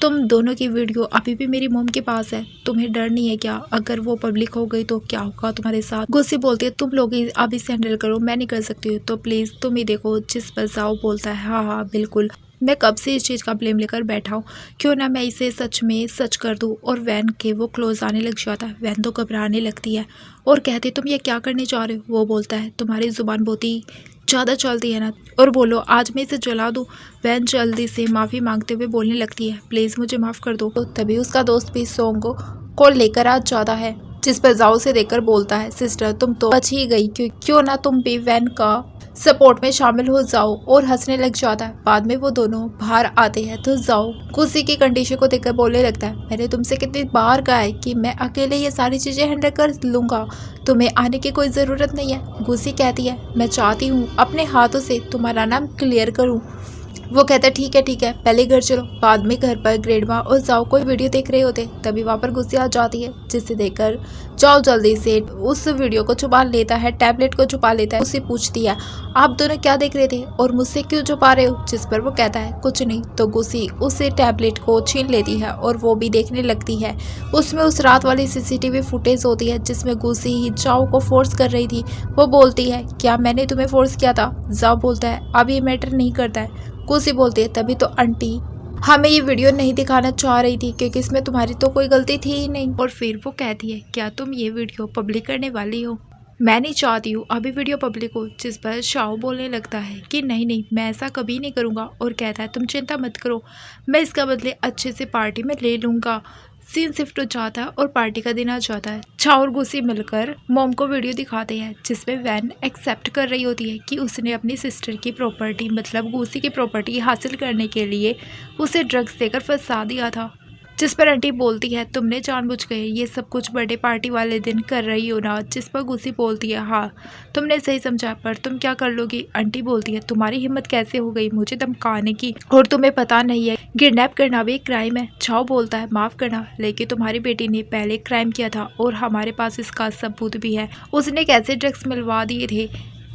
तुम दोनों की वीडियो अभी भी मेरी मॉम के पास है, तुम्हें डर नहीं है क्या, अगर वो पब्लिक हो गई तो क्या होगा तुम्हारे साथ। गुस्सी बोलती है, तुम लोग अभी इसे हैंडल करो, मैं नहीं कर सकती हूँ तो प्लीज़ तुम ही देखो। जिस पर जाओ बोलता है, हाँ हाँ बिल्कुल, मैं कब से इस चीज़ का ब्लेम लेकर बैठा हूँ, क्यों ना मैं इसे सच में सच कर दूँ। और वैन के वो क्लोज आने लग जाता है। वैन तो घबराने लगती है और कहती, तुम ये क्या करने जा रहे हो। वो बोलता है, तुम्हारी ज़ुबान बहुत ही ज़्यादा चलती है ना, और बोलो आज मैं इसे जला दूँ। वैन जल्दी से माफ़ी मांगते हुए बोलने लगती है, प्लीज़ मुझे माफ़ कर दो। तो तभी उसका दोस्त भी सॉन्ग को लेकर आ जाता है। जिस पर जाओ से देखकर बोलता है, सिस्टर तुम तो बच ही गई, क्यों ना तुम भी वैन का सपोर्ट में शामिल हो जाओ। और हंसने लग जाता है। बाद में वो दोनों बाहर आते हैं तो जाओ गुस्सी की कंडीशन को देखकर बोलने लगता है, मैंने तुमसे कितनी बार कहा है कि मैं अकेले ये सारी चीज़ें हैंडल कर लूँगा, तुम्हें आने की कोई ज़रूरत नहीं है। गुस्सी कहती है, मैं चाहती हूँ अपने हाथों से तुम्हारा नाम क्लियर करूँ। वो कहता है, ठीक है पहले घर चलो। बाद में घर पर ग्रेडमा और जाओ कोई वीडियो देख रहे होते, तभी वहाँ पर गुस्से आ जाती है। जिसे देखकर जाओ जल्दी से उस वीडियो को छुपा लेता है, टैबलेट को छुपा लेता है। उससे पूछती है, आप दोनों क्या देख रहे थे और मुझसे क्यों छुपा रहे हो। जिस पर वो कहता है, कुछ नहीं। तो गुस्सी उससे टैबलेट को छीन लेती है और वो भी देखने लगती है। उसमें उस रात वाली सीसीटीवी फुटेज होती है जिसमें गुस्सी ही जाओ को फोर्स कर रही थी। वो बोलती है, क्या मैंने तुम्हें फोर्स किया था। जाओ बोलता है, अब ये मैटर नहीं करता है। गुस्सी बोलती है, तभी तो आंटी हमें ये वीडियो नहीं दिखाना चाह रही थी क्योंकि इसमें तुम्हारी तो कोई गलती थी ही नहीं। और फिर वो कहती है, क्या तुम ये वीडियो पब्लिक करने वाली हो। मैं नहीं चाहती हूँ अभी वीडियो पब्लिक हो। जिस पर शाओ बोलने लगता है कि नहीं मैं ऐसा कभी नहीं करूँगा। और कहता है, तुम चिंता मत करो, मैं इसका बदले अच्छे से पार्टी में ले लूँगा। सीन शिफ्ट हो जाता है और पार्टी का दिन आ जाता है। छाओ और गुस्सी मिलकर मॉम को वीडियो दिखाते हैं जिसमें वैन एक्सेप्ट कर रही होती है कि उसने अपनी सिस्टर की प्रॉपर्टी मतलब गुस्सी की प्रॉपर्टी हासिल करने के लिए उसे ड्रग्स देकर फंसा दिया था। जिस पर आंटी बोलती है, तुमने जानबूझकर ये सब कुछ बर्थडे पार्टी वाले दिन कर रही हो ना। जिस पर गुस्सी बोलती है, हाँ तुमने सही समझा, पर तुम क्या कर लोगी। आंटी बोलती है, तुम्हारी हिम्मत कैसे हो गई मुझे धमकाने की, और तुम्हें पता नहीं है किडनैप करना भी एक क्राइम है। छाओ बोलता है, माफ़ करना लेकिन तुम्हारी बेटी ने पहले क्राइम किया था और हमारे पास इसका सबूत भी है। उसने कैसे ड्रग्स मिलवा दिए थे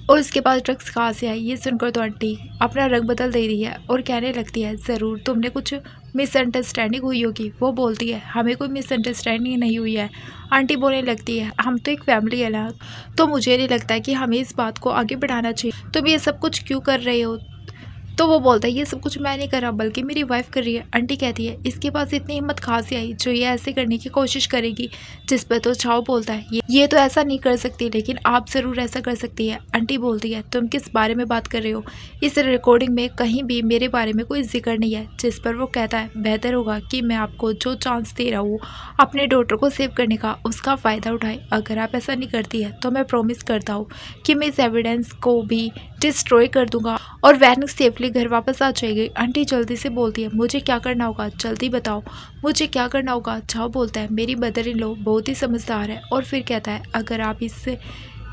और इसके पास ड्रग्स कहाँ से आई। ये सुनकर तो आंटी अपना रंग बदल दे रही है और कहने लगती है, ज़रूर तुमने कुछ मिसअंडरस्टैंडिंग हुई होगी। वो बोलती है, हमें कोई मिसअंडरस्टैंडिंग नहीं हुई है। आंटी बोलने लगती है, हम तो एक फैमिली है ना, तो मुझे नहीं लगता कि हमें इस बात को आगे बढ़ाना चाहिए। तुम ये सब कुछ क्यों कर रहे हो। तो वो बोलता है, ये सब कुछ मैं नहीं कर रहा बल्कि मेरी वाइफ कर रही है। आंटी कहती है, इसके पास इतनी हिम्मत कहाँ से आई जो ये ऐसे करने की कोशिश करेगी। जिस पर तो छाओ बोलता है, ये तो ऐसा नहीं कर सकती लेकिन आप ज़रूर ऐसा कर सकती है। आंटी बोलती है, तुम किस बारे में बात कर रहे हो, इस रिकॉर्डिंग में कहीं भी मेरे बारे में कोई जिक्र नहीं है। जिस पर वो कहता है, बेहतर होगा कि मैं आपको जो चांस दे रहा हूँ अपने डॉटर को सेव करने का उसका फ़ायदा उठाए। अगर आप ऐसा नहीं करती है तो मैं प्रॉमिस करता हूँ कि मैं इस एविडेंस को भी डिस्ट्रॉय कर दूंगा और वैन सेफली घर वापस आ जाएगी। आंटी जल्दी से बोलती है, मुझे क्या करना होगा जल्दी बताओ, मुझे क्या करना होगा। छाओ बोलता है, मेरी मदर इन लॉ बहुत ही समझदार है। और फिर कहता है, अगर आप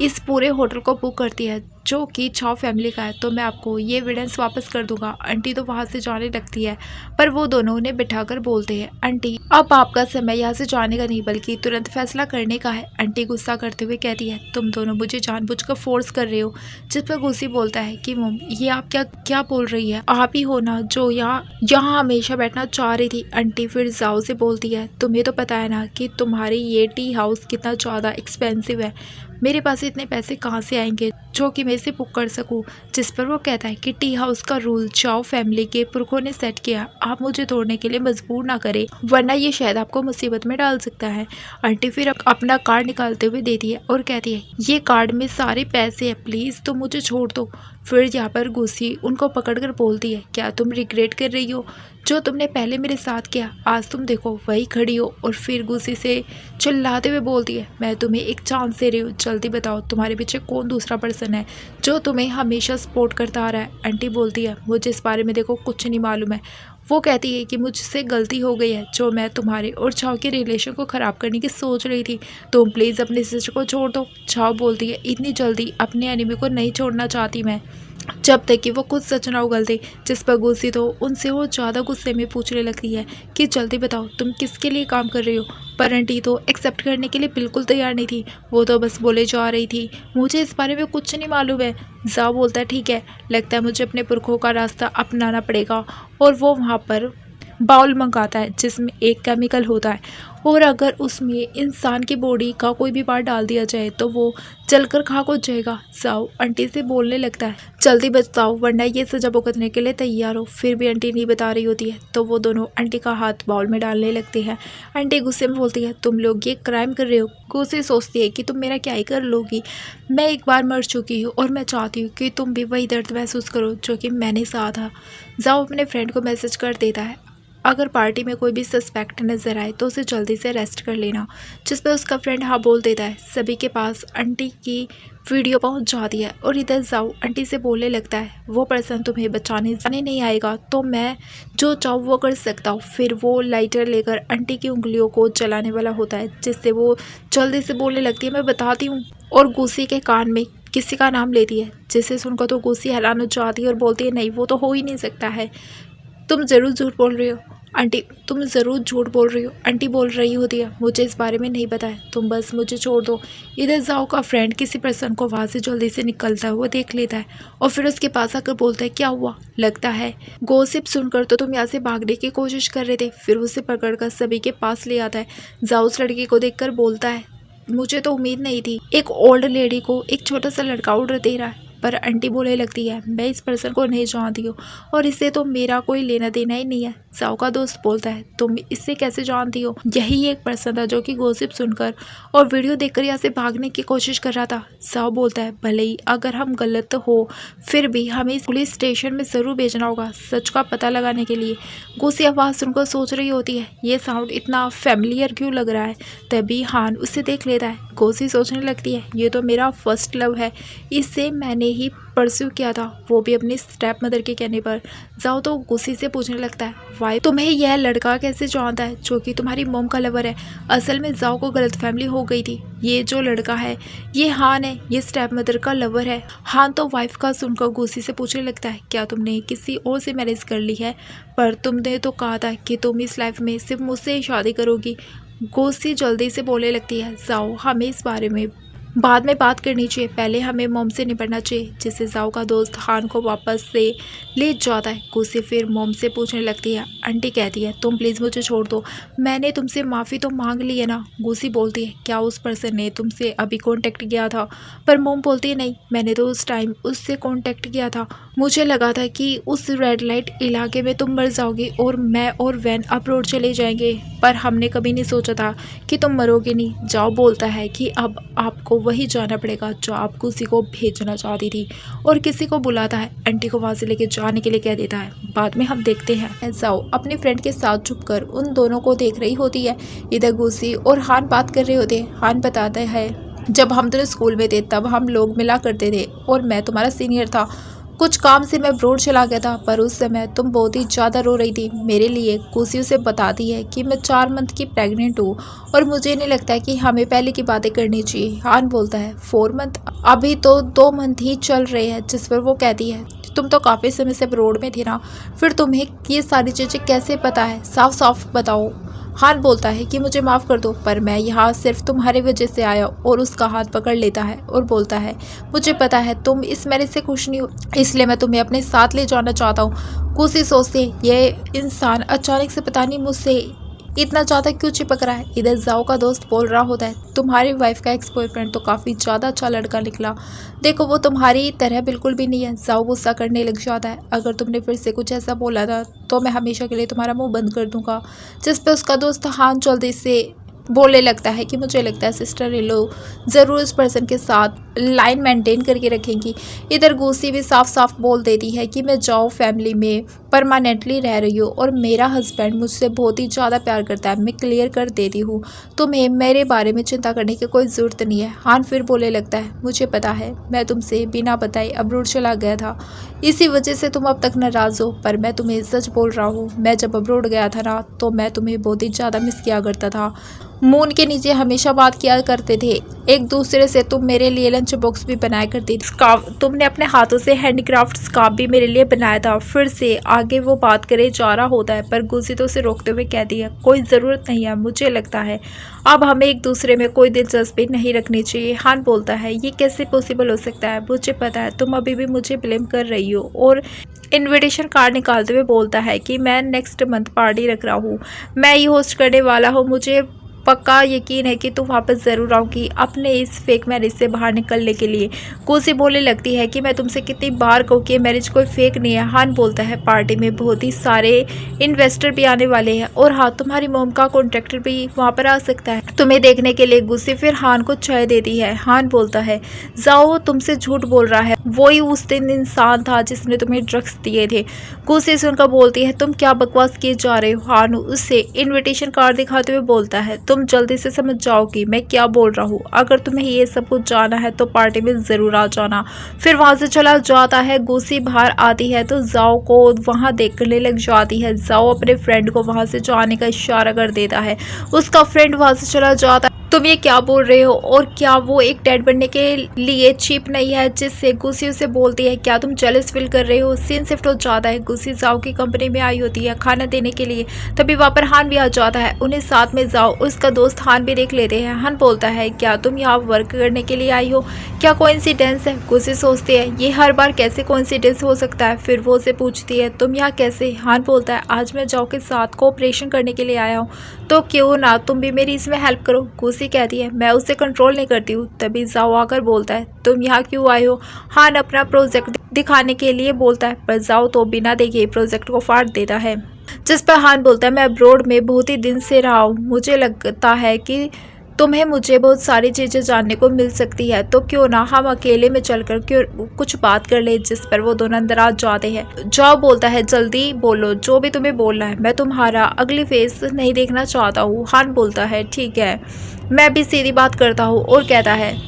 इस पूरे होटल को बुक करती है जो कि चाओ फैमिली का है, तो मैं आपको ये एविडेंस वापस कर दूंगा। आंटी तो वहाँ से जाने लगती है, पर वो दोनों उन्हें बिठाकर बोलते हैं, आंटी अब आपका समय यहाँ से जाने का नहीं बल्कि तुरंत फैसला करने का है। आंटी गुस्सा करते हुए कहती है, तुम दोनों मुझे जानबूझकर फोर्स कर रहे हो। जिस पर गुस्सी बोलता है कि मम ये आप क्या क्या बोल रही है, आप ही हो ना जो यहाँ हमेशा बैठना चाह रही थी। आंटी फिर जाओ से बोलती है, तुम्हें तो पता है ना कि तुम्हारी ये टी हाउस कितना ज़्यादा एक्सपेंसिव है, मेरे पास इतने पैसे कहाँ से आएंगे जो कि मैं इसे बुक कर सकूं। जिस पर वो कहता है कि टी हाउस का रूल चाओ फैमिली के पुरखों ने सेट किया, आप मुझे तोड़ने के लिए मजबूर ना करें वरना ये शायद आपको मुसीबत में डाल सकता है। आंटी फिर अपना कार्ड निकालते हुए देती है और कहती है, ये कार्ड में सारे पैसे है, प्लीज़ तुम मुझे छोड़ दो। फिर यहाँ पर गुस्सी उनको पकड़कर बोलती है, क्या तुम रिग्रेट कर रही हो जो तुमने पहले मेरे साथ किया, आज तुम देखो वही खड़ी हो। और फिर गुस्से से चिल्लाते हुए बोलती है, मैं तुम्हें एक चांस दे रही हूँ, जल्दी बताओ तुम्हारे पीछे कौन दूसरा पर्सन है जो तुम्हें हमेशा सपोर्ट करता आ रहा है। आंटी बोलती है, मुझे इस बारे में देखो कुछ नहीं मालूम है। वो कहती है कि मुझसे गलती हो गई है जो मैं तुम्हारे और चाओ के रिलेशन को ख़राब करने की सोच रही थी, तुम प्लीज़ अपने सिस्टर को छोड़ दो। चाओ बोलती है, इतनी जल्दी अपने एनिमी को नहीं छोड़ना चाहती मैं, जब तक कि वो खुद सच ना उगल दे। जिस पर गुस्सी तो उनसे वो ज़्यादा गुस्से में पूछने लगती है कि जल्दी बताओ तुम किसके लिए काम कर रही हो। पर आंटी तो एक्सेप्ट करने के लिए बिल्कुल तैयार नहीं थी, वो तो बस बोले जा रही थी, मुझे इस बारे में कुछ नहीं मालूम है। जाओ बोलता है, ठीक है, लगता है मुझे अपने पुरखों का रास्ता अपनाना पड़ेगा। और वो वहाँ पर बाउल मंगाता है जिसमें एक केमिकल होता है और अगर उसमें इंसान की बॉडी का कोई भी पार्ट डाल दिया जाए तो वो जलकर खाक हो जाएगा। जाओ आंटी से बोलने लगता है, जल्दी बताओ वरना ये सजा भुगतने के लिए तैयार हो। फिर भी आंटी नहीं बता रही होती है तो वो दोनों आंटी का हाथ बाउल में डालने लगते हैं। आंटी गुस्से में बोलती है, तुम लोग ये क्राइम कर रहे हो। गुस्से सोचती है कि तुम मेरा क्या ही कर लोगी, मैं एक बार मर चुकी हूँ और मैं चाहती हूँ कि तुम भी वही दर्द महसूस करो जो कि मैंने सहा था। जाओ अपने फ्रेंड को मैसेज कर देता है, अगर पार्टी में कोई भी सस्पेक्ट नज़र आए तो उसे जल्दी से अरेस्ट कर लेना। जिस पर उसका फ्रेंड हाँ बोल देता है। सभी के पास आंटी की वीडियो पहुंच जाती है और इधर जाओ आंटी से बोलने लगता है, वो पर्सन तुम्हें बचाने जाने नहीं आएगा तो मैं जो चाहूँ वो कर सकता हूँ। फिर वो लाइटर लेकर आंटी की उंगलियों को जलाने वाला होता है, जिससे वो जल्दी से बोलने लगती है, मैं बताती हूँ। और गुस्सी के कान में किसी का नाम लेती है, जिसे सुनकर तो गुस्सी हैरान हो जाती है और बोलती है, नहीं वो तो हो ही नहीं सकता है, तुम ज़रूर झूठ बोल रही हो आंटी, तुम ज़रूर झूठ बोल रही हो। आंटी बोल रही होती है, मुझे इस बारे में नहीं पता है, तुम बस मुझे छोड़ दो। इधर जाओ का फ्रेंड किसी पर्सन को वहाँ से जल्दी से निकलता है वो देख लेता है और फिर उसके पास आकर बोलता है, क्या हुआ, लगता है गॉसिप सुनकर तो तुम यहाँ से भागने की कोशिश कर रहे थे। फिर उसे पकड़कर सभी के पास ले आता है। जाओ उस लड़की को देखकर बोलता है, मुझे तो उम्मीद नहीं थी एक ओल्ड लेडी को एक छोटा सा लड़का ऑर्डर दे रहा है। पर आंटी बोलने लगती है, मैं इस पर्सन को नहीं जानती हूँ और इससे तो मेरा कोई लेना देना ही नहीं है। जाओ का दोस्त बोलता है, तुम इससे कैसे जानती हो, यही एक पर्सन था जो कि गॉसिप सुनकर और वीडियो देखकर यहाँ से भागने की कोशिश कर रहा था। जाओ बोलता है, भले ही अगर हम गलत हो फिर भी हमें पुलिस स्टेशन में ज़रूर भेजना होगा सच का पता लगाने के लिए। गुस्सी आवाज़ सुनकर सोच रही होती है, ये साउंड इतना फैमिलियर क्यों लग रहा है। तभी हान उसे देख लेता है। गुस्सी सोचने लगती है, ये तो मेरा फर्स्ट लव है, इससे मैंने ही परस्यू किया था, वो भी अपनी स्टेप मदर के कहने पर। जाओ तो गुस्सी से पूछने लगता है, वाई तुम्हें यह लड़का कैसे जानता है जो कि तुम्हारी मोम का लवर है। असल में जाओ को गलतफहमी हो गई थी, ये जो लड़का है ये हान है, ये स्टेप मदर का लवर है। हान तो वाइफ का सुनकर गुस्सी से पूछने लगता है, क्या तुमने किसी और से मैरिज कर ली है, पर तुमने तो कहा था कि तुम इस लाइफ में सिर्फ मुझसे ही शादी करोगी। गुस्सी जल्दी से बोलने लगती है, जाओ हमें इस बारे में बाद में बात करनी चाहिए, पहले हमें मोम से निपटना चाहिए। जिससे जाओ का दोस्त हान को वापस से ले जाता है। गुस्से फिर मोम से पूछने लगती है, आंटी कहती है, तुम प्लीज़ मुझे छोड़ दो, मैंने तुमसे माफ़ी तो मांग ली है ना। गुस्सी बोलती है, क्या उस पर्सन ने तुमसे अभी कांटेक्ट किया था। पर मोम बोलती है, नहीं मैंने तो उस टाइम उससे कांटेक्ट किया था, मुझे लगा था कि उस रेड लाइट इलाके में तुम मर जाओगी और मैं और वैन अब्रॉड चले जाएंगे, पर हमने कभी नहीं सोचा था कि तुम मरोगे नहीं। जाओ बोलता है कि अब आपको वही जाना पड़ेगा जो आप किसी को भेजना चाहती थी और किसी को बुलाता है। आंटी को वहाँ से लेके जाने के लिए कह देता है। बाद में हम देखते हैं जाओ अपने फ्रेंड के साथ छुपकर उन दोनों को देख रही होती है। इधर गुस्सी और हान बात कर रहे होते हैं। हान बताता है, जब हम दोनों स्कूल में थे तब हम लोग मिला करते थे और मैं तुम्हारा सीनियर था। कुछ काम से मैं अब्रॉड चला गया था, पर उस समय तुम बहुत ही ज़्यादा रो रही थी मेरे लिए। खुशी उसे बताती है कि मैं 4 मंथ की प्रेग्नेंट हूँ और मुझे नहीं लगता है कि हमें पहले की बातें करनी चाहिए। हान बोलता है 4 मंथ, अभी तो 2 मंथ ही चल रहे हैं। जिस पर वो कहती है तुम तो काफ़ी समय से अब्रॉड में थी ना, फिर तुम्हें ये सारी चीज़ें कैसे पता है, साफ साफ बताओ। हान बोलता है कि मुझे माफ़ कर दो, पर मैं यहाँ सिर्फ तुम्हारी वजह से आया। और उसका हाथ पकड़ लेता है और बोलता है मुझे पता है तुम इस मैरिज से खुश नहीं हो, इसलिए मैं तुम्हें अपने साथ ले जाना चाहता हूँ। खुशी सोचती है ये इंसान अचानक से पता नहीं मुझसे इतना ज़्यादा क्यों चिपक रहा है। इधर जाओ का दोस्त बोल रहा होता है तुम्हारी वाइफ का एक्स बॉयफ्रेंड तो काफ़ी ज़्यादा अच्छा लड़का निकला, देखो वो तुम्हारी तरह बिल्कुल भी नहीं है। जाओ गुस्सा करने लग जाता है, अगर तुमने फिर से कुछ ऐसा बोला था तो मैं हमेशा के लिए तुम्हारा मुंह बंद कर दूंगा। जिस पे उसका दोस्त हान जल्दी से बोलने लगता है कि मुझे लगता है सिस्टर इन लॉ ज़रूर उस पर्सन के साथ लाइन मेंटेन करके रखेंगी। इधर गुस्सी भी साफ साफ बोल देती है कि मैं जाओ फैमिली में परमानेंटली रह रही हूँ और मेरा हस्बैंड मुझसे बहुत ही ज़्यादा प्यार करता है, मैं क्लियर कर देती हूँ, तुम्हें मेरे बारे में चिंता करने की कोई ज़रूरत नहीं है। हान फिर बोलने लगता है मुझे पता है मैं तुमसे बिना बताए अब्रॉड चला गया था, इसी वजह से तुम अब तक नाराज़ हो, पर मैं तुम्हें सच बोल रहा हूँ, मैं जब अब्रॉड गया था ना तो मैं तुम्हें बहुत ही ज़्यादा मिस किया करता था। मून के नीचे हमेशा बात किया करते थे एक दूसरे से, तुम मेरे लिए लंच बॉक्स भी बनाया करती थी, स्कार्फ तुमने अपने हाथों से हैंडीक्राफ्ट स्कार्फ भी मेरे लिए बनाया था। फिर से आगे वो बात करे जा रहा होता है, पर गुस्सी तो उसे रोकते हुए कहती है कोई ज़रूरत नहीं है, मुझे लगता है अब हमें एक दूसरे में कोई दिलचस्पी नहीं रखनी चाहिए। हान बोलता है ये कैसे पॉसिबल हो सकता है, मुझे पता है तुम अभी भी मुझे ब्लेम कर रही हो। और इनविटेशन कार्ड निकालते हुए बोलता है कि मैं नेक्स्ट मंथ पार्टी रख रहा हूँ, मैं ही होस्ट करने वाला हूँ, मुझे पक्का यकीन है कि तुम वापस ज़रूर आओगी अपने इस फेक मैरिज से बाहर निकलने के लिए। कोसी बोलने लगती है कि मैं तुमसे कितनी बार कहूँ कि मैरिज कोई फेक नहीं है। हान बोलता है पार्टी में बहुत ही सारे इन्वेस्टर भी आने वाले हैं और हाँ तुम्हारी मोम का कॉन्ट्रैक्टर भी वहाँ पर आ सकता है तुम्हें देखने के लिए। गुस्से फिर हान को चाय देती है। हान बोलता है जाओ तुमसे झूठ बोल रहा है, वही उस दिन इंसान था जिसने तुम्हें ड्रग्स दिए थे। गुस्से सुनकर बोलती है तुम क्या बकवास किए जा रहे हो। हान उसे इन्विटेशन कार्ड दिखाते हुए बोलता है तुम जल्दी से समझ जाओगी मैं क्या बोल रहा हूँ, अगर तुम्हें ये सब कुछ जाना है तो पार्टी में ज़रूर आ जाना। फिर वहाँ से चला जाता है। गुस्सी बाहर आती है तो जाओ को वहाँ देखने लग जाती है। जाओ अपने फ्रेंड को वहाँ से जाने का इशारा कर देता है, उसका फ्रेंड वहाँ से चला जाता है। तुम ये क्या बोल रहे हो, और क्या वो एक डैड बनने के लिए चीप नहीं है। जिससे गुस्सी उसे बोलती है क्या तुम जेलस फील कर रहे हो। सीन शिफ्ट हो जाता है, गुस्सी जाओ की कंपनी में आई होती है खाना देने के लिए, तभी वहाँ पर हान भी आ जाता है, उन्हें साथ में जाओ उसका दोस्त हान भी देख लेते हैं। हान बोलता है क्या तुम यहाँ वर्क करने के लिए आई हो, क्या कोइंसिडेंस है। गुस्सी सोचती है ये हर बार कैसे कोइंसिडेंस हो सकता है। फिर वो उसे पूछती है तुम यहाँ कैसे। हान बोलता है आज मैं जाओ के साथ कोऑपरेशन करने के लिए आया हूँ, तो क्यों ना तुम भी मेरी इसमें हेल्प करो। गुस्सी कहती है मैं उसे कंट्रोल नहीं करती हूँ। तभी जाओ आकर बोलता है तुम यहाँ क्यों आए हो। हान अपना प्रोजेक्ट दिखाने के लिए बोलता है, पर जाओ तो बिना देखे प्रोजेक्ट को फाड़ देता है। जिस पर हान बोलता है मैं अब्रॉड में बहुत ही दिन से रहा हूँ, मुझे लगता है कि तुम्हें मुझे बहुत सारी चीज़ें जानने को मिल सकती है, तो क्यों ना हम अकेले में चलकर क्यों कुछ बात कर ले। जिस पर वो दोनों अंदर आ जाते हैं। जाओ बोलता है जल्दी बोलो जो भी तुम्हें बोलना है, मैं तुम्हारा अगली फेस नहीं देखना चाहता हूँ। हान बोलता है ठीक है, मैं भी सीधी बात करता हूँ और कहता है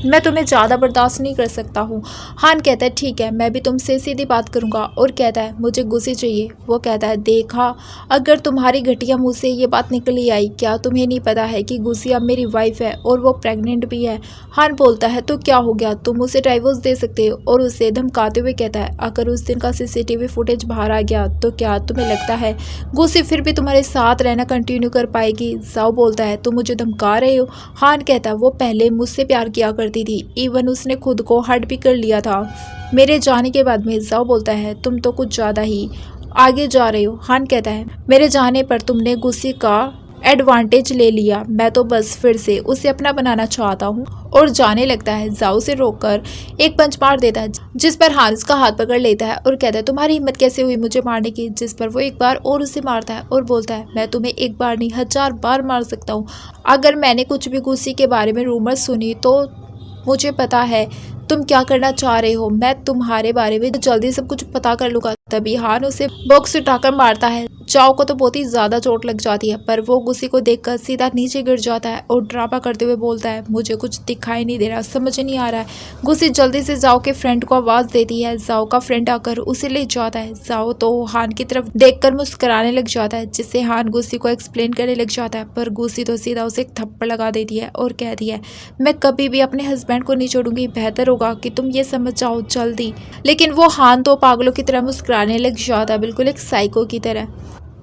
मैं तुम्हें ज़्यादा बर्दाश्त नहीं कर सकता हूँ। हान कहता है ठीक है मैं भी तुमसे सीधी बात करूँगा और कहता है मुझे गुस्सी चाहिए। वो कहता है देखा अगर तुम्हारी घटिया मुँह से ये बात निकली आई, क्या तुम्हें नहीं पता है कि गुस्सी अब मेरी वाइफ है और वो प्रेग्नेंट भी है। हान बोलता है तो क्या हो गया, तुम उसे डाइवोर्स दे सकते हो। और उसे धमकाते हुए कहता है अगर उस दिन का CCTV फुटेज बाहर आ गया तो क्या तुम्हें लगता है गुस्सी फिर भी तुम्हारे साथ रहना कंटिन्यू कर पाएगी। जाओ बोलता है तुम मुझे धमका रहे हो। हान कहता है वो पहले मुझसे प्यार किया करती थी, इवन उसने खुद को हर्ट भी कर लिया था मेरे जाने के बाद में। जाओ बोलता है तुम तो कुछ ज़्यादा ही आगे जा रहे हो। हान कहता है मेरे जाने पर तुमने गुस्से का एडवांटेज ले लिया, मैं तो बस फिर से उसे अपना बनाना चाहता हूँ। और जाने लगता है। जाओ से रोककर एक पंच मार देता है, जिस पर हान उसका हाथ पकड़ लेता है और कहता है तुम्हारी हिम्मत कैसे हुई मुझे मारने की। जिस पर वो एक बार और उसे मारता है और बोलता है मैं तुम्हें एक बार नहीं 1000 बार मार सकता हूँ। अगर मैंने कुछ भी गुस्से के बारे में रूमर सुनी तो मुझे पता है तुम क्या करना चाह रहे हो, मैं तुम्हारे बारे में जल्दी सब कुछ पता कर लूंगा। तभी हान उसे बॉक्स उठाकर मारता है। जाओ को तो बहुत ही ज्यादा चोट लग जाती है, पर वो गुस्सी को देखकर सीधा नीचे गिर जाता है और ड्रामा करते हुए बोलता है, मुझे कुछ दिखाई नहीं दे रहा, समझ नहीं आ रहा है। गुस्सी जल्दी से जाओ के फ्रेंड को आवाज देती है। जाओ का फ्रेंड आकर उसे ले जाता है। जाओ तो हान की तरफ देखकर मुस्कुराने लग जाता है, जिससे हान गुस्सी को एक्सप्लेन करने लग जाता है। पर गुस्सी तो सीधा उसे एक थप्पड़ लगा देती है और कहती है, मैं कभी भी अपने हस्बैंड को नहीं छोड़ूंगी, बेहतर होगा कि तुम ये समझ जाओ जल्दी। लेकिन वो हान तो पागलों की तरह मुस्कुराने लग जाता है, बिल्कुल एक साइको की तरह,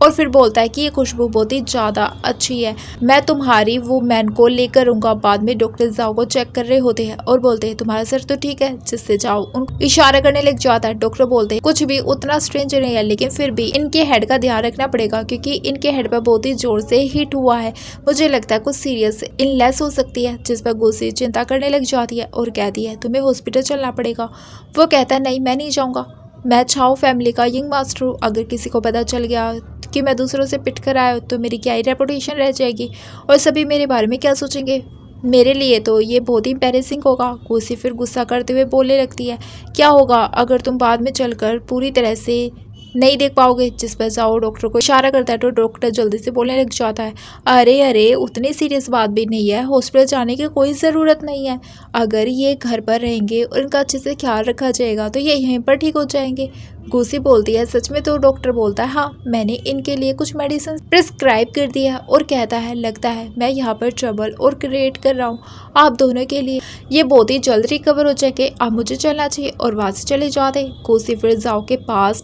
और फिर बोलता है कि ये खुशबू बहुत ही ज़्यादा अच्छी है, मैं तुम्हारी वो मैन को लेकर आऊँगा। बाद में डॉक्टर जाओ को चेक कर रहे होते हैं और बोलते हैं, तुम्हारा सर तो ठीक है, जिससे जाओ उनको इशारा करने लग जाता है। डॉक्टर बोलते हैं, कुछ भी उतना स्ट्रेंज नहीं है, लेकिन फिर भी इनके हेड का ध्यान रखना पड़ेगा, क्योंकि इनके हेड पर बहुत ही जोर से हिट हुआ है, मुझे लगता है कुछ सीरियस इलनेस हो सकती है। जिस पर गुस्सी चिंता करने लग जाती है और कहती है, तुम्हें हॉस्पिटल चलना पड़ेगा। वो कहता है, नहीं मैं नहीं जाऊँगा, मैं छाओ फैमिली का यंग मास्टर हूँ, अगर किसी को पता चल गया कि मैं दूसरों से पिट कर आया तो मेरी क्या ही रेपुटेशन रह जाएगी और सभी मेरे बारे में क्या सोचेंगे, मेरे लिए तो ये बहुत ही एम्बैरेसिंग होगा। गुस्सी फिर गुस्सा करते हुए बोलने लगती है, क्या होगा अगर तुम बाद में चलकर पूरी तरह से नहीं देख पाओगे। जिस पर जाओ डॉक्टर को इशारा करता है तो डॉक्टर जल्दी से बोलने लग जाता है, अरे अरे उतनी सीरियस बात भी नहीं है, हॉस्पिटल जाने की कोई ज़रूरत नहीं है, अगर ये घर पर रहेंगे और इनका अच्छे से ख्याल रखा जाएगा तो ये यहीं पर ठीक हो जाएंगे। गुस्सी बोलती है, सच में? तो डॉक्टर बोलता है, हाँ मैंने इनके लिए कुछ मेडिसिन प्रिस्क्राइब कर दिया है, और कहता है, लगता है मैं यहाँ पर ट्रबल और क्रिएट कर रहा हूँ आप दोनों के लिए, ये बहुत ही जल्द रिकवर हो जाएंगे, अब मुझे चलना चाहिए, और वहाँ से चले जाते। गुस्सी फिर जाओ के पास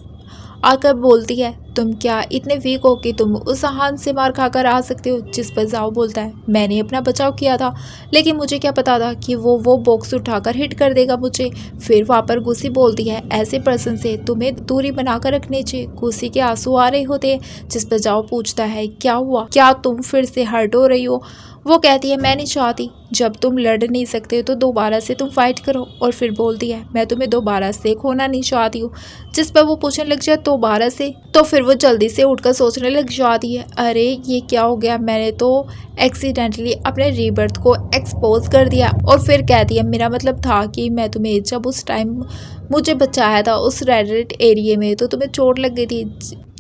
आकर बोलती है, तुम क्या इतने वीक हो कि तुम उस हान से मार खाकर आ सकते हो। जिस पर जाओ बोलता है, मैंने अपना बचाव किया था, लेकिन मुझे क्या पता था कि वो बॉक्स उठाकर हिट कर देगा मुझे। फिर वहाँ पर गुस्सी बोलती है, ऐसे पर्सन से तुम्हें दूरी बनाकर रखनी चाहिए। गुस्सी के आंसू आ रहे होते हैं। जिस पर जाओ पूछता है, क्या हुआ, क्या तुम फिर से हर्ट हो रही हो। वो कहती है, मैं नहीं चाहती, जब तुम लड़ नहीं सकते तो दोबारा से तुम फाइट करो। और फिर बोलती है, मैं तुम्हें दोबारा से खोना नहीं चाहती हूँ। जिस पर वो पूछने लग जाए दोबारा से, तो फिर वो जल्दी से उठकर सोचने लग जाती है, अरे ये क्या हो गया, मैंने तो एक्सीडेंटली अपने रीबर्थ को एक्सपोज कर दिया। और फिर कहती है, मेरा मतलब था कि मैं तुम्हें जब उस टाइम मुझे बचाया था उस रेड एरिया में तो तुम्हें चोट लग गई थी।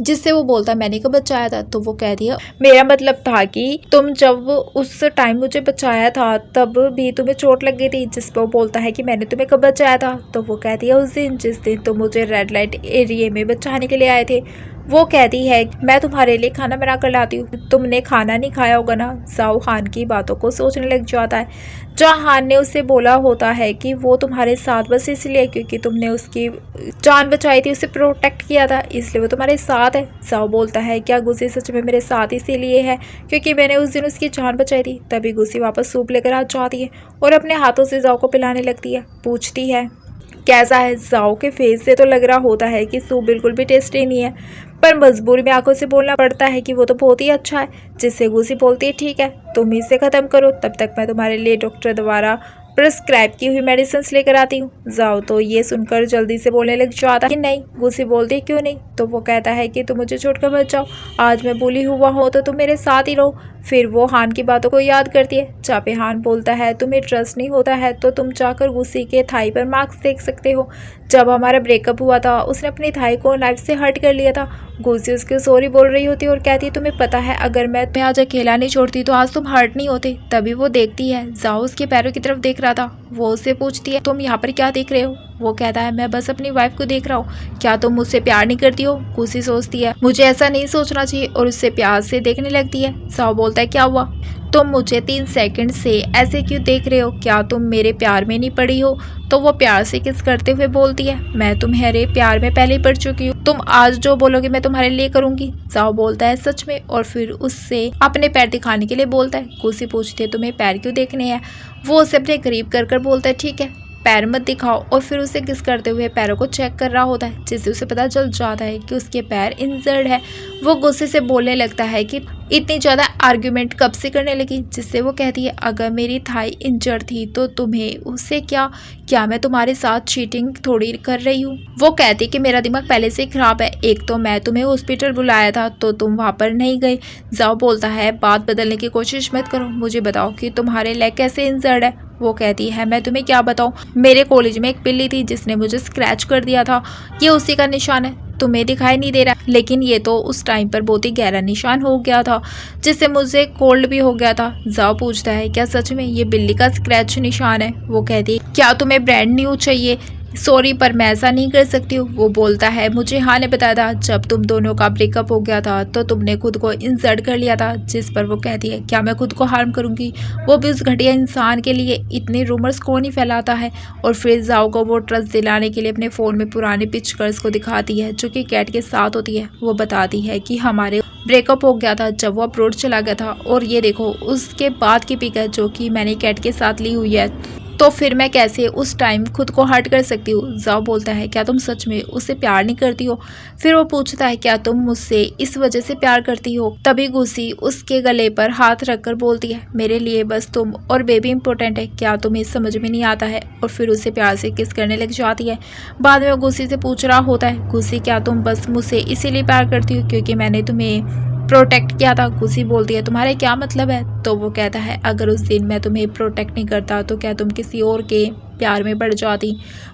जिससे वो बोलता है, मैंने कब बचाया था। तो वो कहती है, मेरा मतलब था कि तुम जब उस टाइम मुझे बचाया था तब भी तुम्हें चोट लग गई थी। जिस पर वो बोलता है कि मैंने तुम्हें कब बचाया था। तो वो कहती है, उस दिन जिस दिन तुम मुझे रेड लाइट एरिया में बचाने के लिए आए थे। वो कहती है, मैं तुम्हारे लिए खाना बना कर लाती हूँ, तुमने खाना नहीं खाया होगा ना। जाओ हान की बातों को सोचने लग जाता है। जहाँ हान ने उससे बोला होता है कि वो तुम्हारे साथ बस इसलिए क्योंकि तुमने उसकी जान बचाई थी, उसे प्रोटेक्ट किया था, इसलिए वो तुम्हारे साथ है। जाओ बोलता है, क्या गुस्सी सच में मेरे साथ इसीलिए है क्योंकि मैंने उस दिन उसकी जान बचाई थी। तभी गुस्सी वापस सूप लेकर आ जाती है और अपने हाथों से जाओ को पिलाने लगती है। पूछती है, कैसा है। जाओ के फेस से तो लग रहा होता है कि सूप बिल्कुल भी टेस्टी नहीं है, पर मजबूरी में आंखों से बोलना पड़ता है कि वो तो बहुत ही अच्छा है। जिससे गुस्सी बोलती है, ठीक है तुम इसे ख़त्म करो, तब तक मैं तुम्हारे लिए डॉक्टर द्वारा प्रिस्क्राइब की हुई मेडिसिन लेकर आती हूँ। जाओ तो ये सुनकर जल्दी से बोलने लग जाता है कि नहीं। गुस्सी बोलती है, क्यों नहीं। तो वो कहता है कि तुम मुझे छोड़कर मत जाओ, आज मैं भूली हुआ हो तो तुम मेरे साथ ही रहो। फिर वो हान की बातों को याद करती है। जहाँ पे हान बोलता है, तुम्हें ट्रस्ट नहीं होता है तो तुम जाकर गुस्सी के थाई पर मार्क्स देख सकते हो। जब हमारा ब्रेकअप हुआ था उसने अपनी थाई को नाइफ से हर्ट कर लिया था। गुस्सी उसके सॉरी बोल रही होती है और कहती है, तुम्हें पता है अगर मैं तुम्हें आज अकेला नहीं छोड़ती तो आज तुम हर्ट नहीं होते। तभी वो देखती है, जाओ उसके पैरों की तरफ देख रहा था। वो उससे पूछती है, तुम यहाँ पर क्या देख रहे हो। वो कहता है, मैं बस अपनी वाइफ को देख रहा हूँ, क्या तुम मुझसे प्यार नहीं करती हो। गुस्सी सोचती है, मुझे ऐसा नहीं सोचना चाहिए, और उससे प्यार से देखने लगती है। जाओ बोलता है, क्या हुआ, तुम मुझे 3 सेकंड से ऐसे क्यों देख रहे हो, क्या तुम मेरे प्यार में नहीं पड़ी हो। तो वो प्यार से किस करते हुए बोलती है, मैं तुम्हारे प्यार में पहले ही पड़ चुकी हूँ, तुम आज जो बोलोगे मैं तुम्हारे लिए करूंगी। जाओ बोलता है, सच में। और फिर उससे अपने पैर दिखाने के लिए बोलता है। गुस्सी पूछती है, तुम्हें पैर क्यों देखने हैं। वो उसे अपने करीब कर कर बोलता है, ठीक है पैर मत दिखाओ। और फिर उसे किस करते हुए पैरों को चेक कर रहा होता है, जिससे उसे पता चल जाता है कि उसके पैर इंजर्ड है। वो गुस्से से बोलने लगता है कि इतनी ज़्यादा आर्ग्यूमेंट कब से करने लगी। जिससे वो कहती है, अगर मेरी थाई इंजर्ड थी तो तुम्हें उससे क्या मैं तुम्हारे साथ चीटिंग थोड़ी कर रही हूँ। वो कहती कि मेरा दिमाग पहले से ही खराब है, एक तो मैं तुम्हें हॉस्पिटल बुलाया था तो तुम वहाँ पर नहीं गई। जाओ बोलता है, बात बदलने की कोशिश मत करो, मुझे बताओ कि तुम्हारे लेग कैसे इंजर्ड है। वो कहती है मैं तुम्हें क्या बताऊँ, मेरे कॉलेज में एक बिल्ली थी जिसने मुझे स्क्रैच कर दिया था, ये उसी का निशान है। तुम्हें दिखाई नहीं दे रहा, लेकिन ये तो उस टाइम पर बहुत ही गहरा निशान हो गया था जिससे मुझे कोल्ड भी हो गया था। जाओ पूछता है क्या सच में ये बिल्ली का स्क्रैच निशान है। वो कहती है क्या तुम्हें ब्रांड न्यू चाहिए, सॉरी पर मैं ऐसा नहीं कर सकती हूँ। वो बोलता है मुझे हाँ ने बताया था जब तुम दोनों का ब्रेकअप हो गया था तो तुमने खुद को इंसर्ट कर लिया था। जिस पर वो कहती है क्या मैं खुद को हार्म करूँगी, वो भी उस घटिया इंसान के लिए, इतने रूमर्स कौन ही फैलाता है। और फिर जाओ को वो ट्रस्ट दिलाने के लिए अपने फ़ोन में पुराने पिक्चर्स को दिखाती है जो कि कैट के साथ होती है। वो बताती है कि हमारे ब्रेकअप हो गया था जब वो अब्रॉड चला गया था, और ये देखो उसके बाद की पिक है जो कि मैंने कैट के साथ ली हुई है, तो फिर मैं कैसे उस टाइम खुद को हर्ट कर सकती हूँ। जाओ बोलता है क्या तुम सच में उससे प्यार नहीं करती हो। फिर वो पूछता है क्या तुम मुझसे इस वजह से प्यार करती हो। तभी गुस्सी उसके गले पर हाथ रखकर बोलती है मेरे लिए बस तुम और बेबी इंपॉर्टेंट है, क्या तुम्हें समझ में नहीं आता है। और फिर उसे प्यार से किस करने लग जाती है। बाद में वो गुस्सी से पूछ रहा होता है गुस्सी क्या तुम बस मुझसे इसीलिए प्यार करती हो क्योंकि मैंने तुम्हें प्रोटेक्ट किया था। गुस्सी बोलती है तुम्हारे क्या मतलब है। तो वो कहता है अगर उस दिन मैं तुम्हें प्रोटेक्ट नहीं करता तो क्या तुम किसी और के प्यार में पड़ जाती।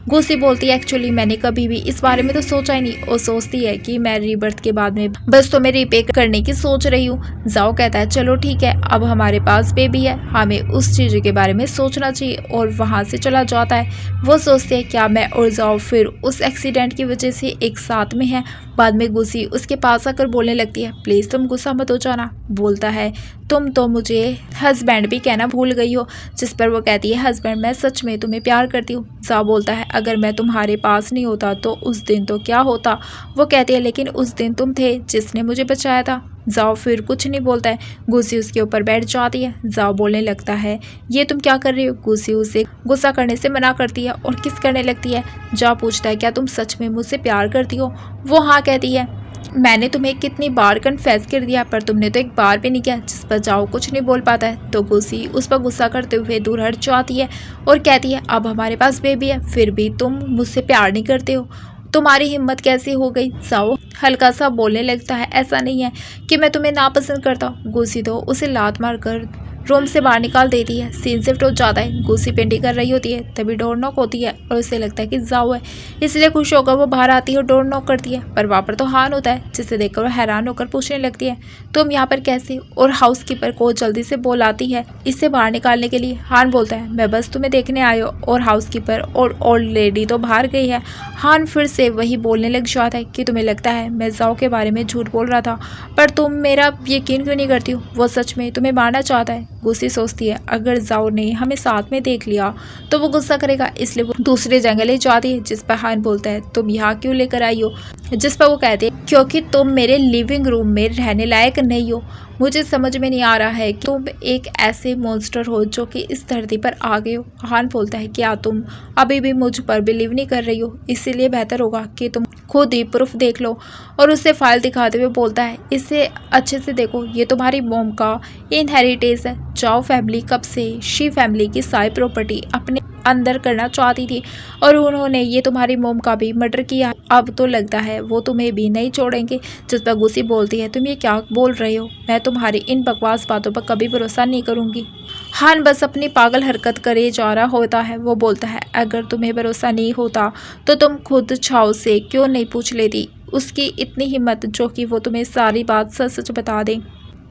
गुस्सी बोलती है एक्चुअली मैंने कभी भी इस बारे में तो सोचा ही नहीं। और सोचती है कि मैं रीबर्थ के बाद में बस तुम्हें रिपे करने की सोच रही हूँ। जाओ कहता है चलो ठीक है, अब हमारे पास बेबी है, हमें उस चीज़ के बारे में सोचना चाहिए। और वहाँ से चला जाता है। वो सोचते हैं क्या मैं और जाओ फिर उस एक्सीडेंट की वजह से एक साथ में है। बाद में गुस्सी उसके पास आकर बोलने लगती है प्लीज़ तुम गुस्सा मत हो जाना। बोलता है तुम तो मुझे हस्बैंड भी कहना भूल गई हो। जिस पर वो कहती है हस्बैंड मैं सच में तुम्हें प्यार करती हूँ। जा बोलता है अगर मैं तुम्हारे पास नहीं होता तो उस दिन तो क्या होता। वो कहती है लेकिन उस दिन तुम थे जिसने मुझे बचाया था। जाओ फिर कुछ नहीं बोलता है। गुस्सी उसके ऊपर बैठ जाती है। जाओ बोलने लगता है ये तुम क्या कर रही हो। गुस्सी उसे गुस्सा करने से मना करती है और किस करने लगती है। जाओ पूछता है क्या तुम सच में मुझसे प्यार करती हो। वो हाँ कहती है मैंने तुम्हें कितनी बार कन्फेस कर दिया पर तुमने तो एक बार भी नहीं किया। जिस पर जाओ कुछ नहीं बोल पाता है। तो गुस्सी उस पर गुस्सा करते हुए दूर हट जाती है और कहती है अब हमारे पास बेबी है फिर भी तुम मुझसे प्यार नहीं करते हो, तुम्हारी हिम्मत कैसे हो गई। जाओ हल्का सा बोलने लगता है ऐसा नहीं है कि मैं तुम्हें नापसंद करता हूँ। गुस्सी तो उसे लात मार कर रूम से बाहर निकाल देती है। सीन शिफ्ट हो जाता है। गुस्सी पेंटिंग कर रही होती है तभी डोर नॉक होती है और उसे लगता है कि जाओ है, इसलिए खुश होकर वो बाहर आती है और डोर नॉक करती है। पर वहाँ पर तो हान होता है जिसे देखकर वो हैरान होकर पूछने लगती है तुम यहाँ पर कैसे। और हाउसकीपर को जल्दी से बोल आती है इससे बाहर निकालने के लिए। हान बोलता है मैं बस तुम्हें देखने आयो। और हाउसकीपर और ओल्ड लेडी तो बाहर गई है। हान फिर से वही बोलने लग जाता है कि तुम्हें लगता है मैं जाओ के बारे में झूठ बोल रहा था पर तुम मेरा यकीन क्यों नहीं करती हो, वो सच में तुम्हें मारना चाहता है। गुस्सी सोचती है अगर जाओ ने हमें साथ में देख लिया तो वो गुस्सा करेगा, इसलिए वो दूसरे जंगल ले जाती है। जिस पर हान बोलता है तुम यहाँ क्यों लेकर आई हो। जिस पर वो कहते हैं क्योंकि तुम मेरे लिविंग रूम में रहने लायक नहीं हो। मुझे समझ में नहीं आ रहा है कि तुम एक ऐसे मॉन्स्टर हो जो कि इस धरती पर आ गए हो। हान बोलता है क्या तुम अभी भी मुझ पर बिलीव नहीं कर रही हो, इसीलिए बेहतर होगा कि तुम खुद ही प्रूफ देख लो। और उसे फाइल दिखाते हुए बोलता है इसे अच्छे से देखो, ये तुम्हारी मॉम का इनहेरिटेंस है। जाओ फैमिली कब से शी फैमिली की सारी प्रॉपर्टी अपने अंदर करना चाहती थी और उन्होंने ये तुम्हारी मोम का भी मर्डर किया। अब तो लगता है वो तुम्हें भी नहीं छोड़ेंगे। जिस पर गुस्सी बोलती है तुम ये क्या बोल रहे हो, मैं तुम्हारी इन बकवास बातों पर कभी भरोसा नहीं करूंगी। हान बस अपनी पागल हरकत करे जा रहा होता है। वो बोलता है अगर तुम्हें भरोसा नहीं होता तो तुम खुद छाओ से क्यों नहीं पूछ लेती, उसकी इतनी हिम्मत जो कि वो तुम्हें सारी बात सच सच बता दें।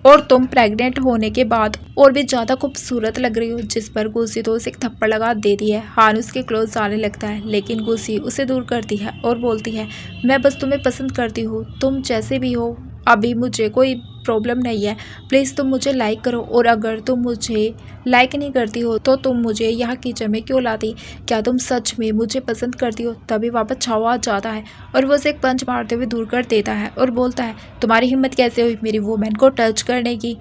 और तुम प्रेग्नेंट होने के बाद और भी ज़्यादा खूबसूरत लग रही हो। जिस पर गुस्सी तो उसे एक थप्पड़ लगा देती है। हान उसके क्लोज आने लगता है लेकिन गुस्सी उसे दूर करती है और बोलती है मैं बस तुम्हें पसंद करती हूँ, तुम जैसे भी हो अभी मुझे कोई प्रॉब्लम नहीं है, प्लीज़ तुम मुझे लाइक करो। और अगर तुम मुझे लाइक नहीं करती हो तो तुम मुझे यहाँ किचन में क्यों लाती, क्या तुम सच में मुझे पसंद करती हो। तभी वापस छावा आ जाता है और वो उसे एक पंच मारते हुए दूर कर देता है और बोलता है तुम्हारी हिम्मत कैसे हुई मेरी वुमेन को टच करने की।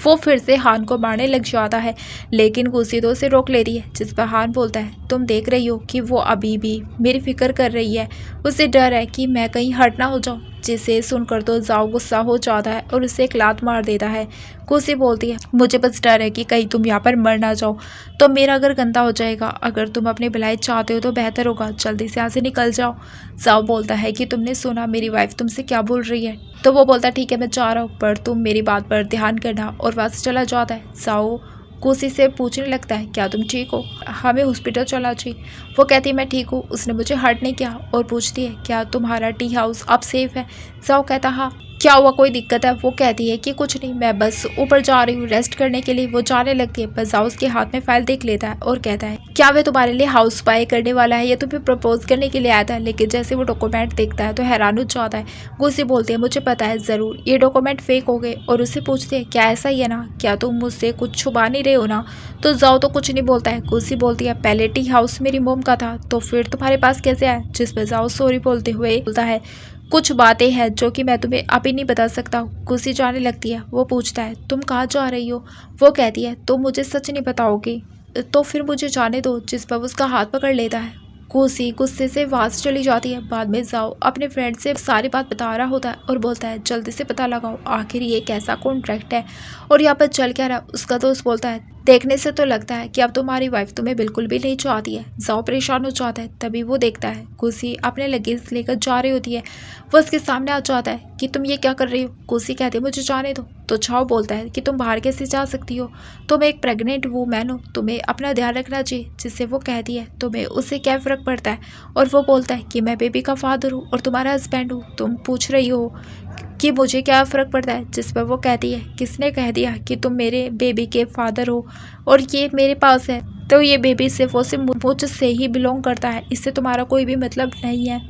वो फिर से हान को मारने लग जाता है लेकिन गुस्सी तो उसे रोक लेती है। जिस पर हान बोलता है तुम देख रही हो कि वो अभी भी मेरी फिक्र कर रही है, उसे डर है कि मैं कहीं हर्ट ना हो जाऊँ। जिसे सुनकर तो जाओ गुस्सा हो जाता है और उसे एक लात मार देता है। गुस्सी बोलती है मुझे बस डर है कि कहीं तुम यहाँ पर मर ना जाओ तो मेरा घर गंदा हो जाएगा, अगर तुम अपनी भलाई चाहते हो तो बेहतर होगा जल्दी से यहाँ से निकल जाओ। जाओ बोलता है कि तुमने सुना मेरी वाइफ तुमसे क्या बोल रही है। तो वो बोलता है ठीक है मैं जा रहा हूँ पर तुम मेरी बात पर ध्यान करना और वहाँ से चला जाता है। जाओ गुस्से से पूछने लगता है क्या तुम ठीक हो, हमें हॉस्पिटल चला चाहिए। वो कहती है मैं ठीक हूँ, उसने मुझे हर्ट नहीं किया, और पूछती है क्या तुम्हारा टी हाउस अब सेफ है। जाओ कहता हाँ, क्या हुआ कोई दिक्कत है। वो कहती है कि कुछ नहीं, मैं बस ऊपर जा रही हूँ रेस्ट करने के लिए। वो जाने लगती है, बस जाओ उसके हाथ में फाइल देख लेता है और कहता है क्या वे तुम्हारे लिए हाउस बाय करने वाला है या तुम्हें प्रपोज करने के लिए आया था। लेकिन जैसे वो डॉक्यूमेंट देखता है तो हैरान हो जाता है। गुस्से बोलती है मुझे पता है ज़रूर ये डॉक्यूमेंट फेक हो गए, और उससे पूछते हैं क्या ऐसा ही है ना, क्या तुम मुझसे कुछ छुपा नहीं रहे हो ना। तो जाओ तो कुछ नहीं बोलता है। गुस्से बोलती है पहले टी हाउस मेरी मोम का था तो फिर तुम्हारे पास कैसे आया। जिस पर जाओ सॉरी बोलते हुए बोलता है कुछ बातें हैं जो कि मैं तुम्हें अभी नहीं बता सकता हूँ। गुस्से जाने लगती है। वो पूछता है तुम कहाँ जा रही हो। वो कहती है तुम मुझे सच नहीं बताओगी तो फिर मुझे जाने दो। जिस पर उसका हाथ पकड़ लेता है। गुस्से गुस्से से वास चली जाती है। बाद में जाओ अपने फ्रेंड से सारी बात बता रहा होता है और बोलता है जल्दी से पता लगाओ आखिर ये कैसा कॉन्ट्रैक्ट है और यहाँ पर चल क्या रहा। उसका दोस्त बोलता है देखने से तो लगता है कि अब तुम्हारी वाइफ तुम्हें बिल्कुल भी नहीं चाहती है। जाओ परेशान हो जाता है। तभी वो देखता है गुस्से अपने लगेज लेकर जा रही होती है। वो उसके सामने आ जाता है कि तुम ये क्या कर रही हो। गुस्से कहते मुझे जाने दो। तो छाओ बोलता है कि तुम बाहर कैसे जा सकती हो, तुम एक प्रेग्नेंट वूमेन हो, तुम्हें अपना ध्यान रखना चाहिए। जिससे वो कहती है तुम्हें उससे क्या फ़र्क पड़ता है। और वो बोलता है कि मैं बेबी का फादर हूँ और तुम्हारा हस्बैंड हूँ, तुम पूछ रही हो कि मुझे क्या फ़र्क पड़ता है। जिस पर वो कहती है किसने कह दिया कि तुम मेरे बेबी के फादर हो और ये मेरे पास है, तो ये बेबी सिर्फ और सिर्फ मुझसे ही बिलोंग करता है, इससे तुम्हारा कोई भी मतलब नहीं है।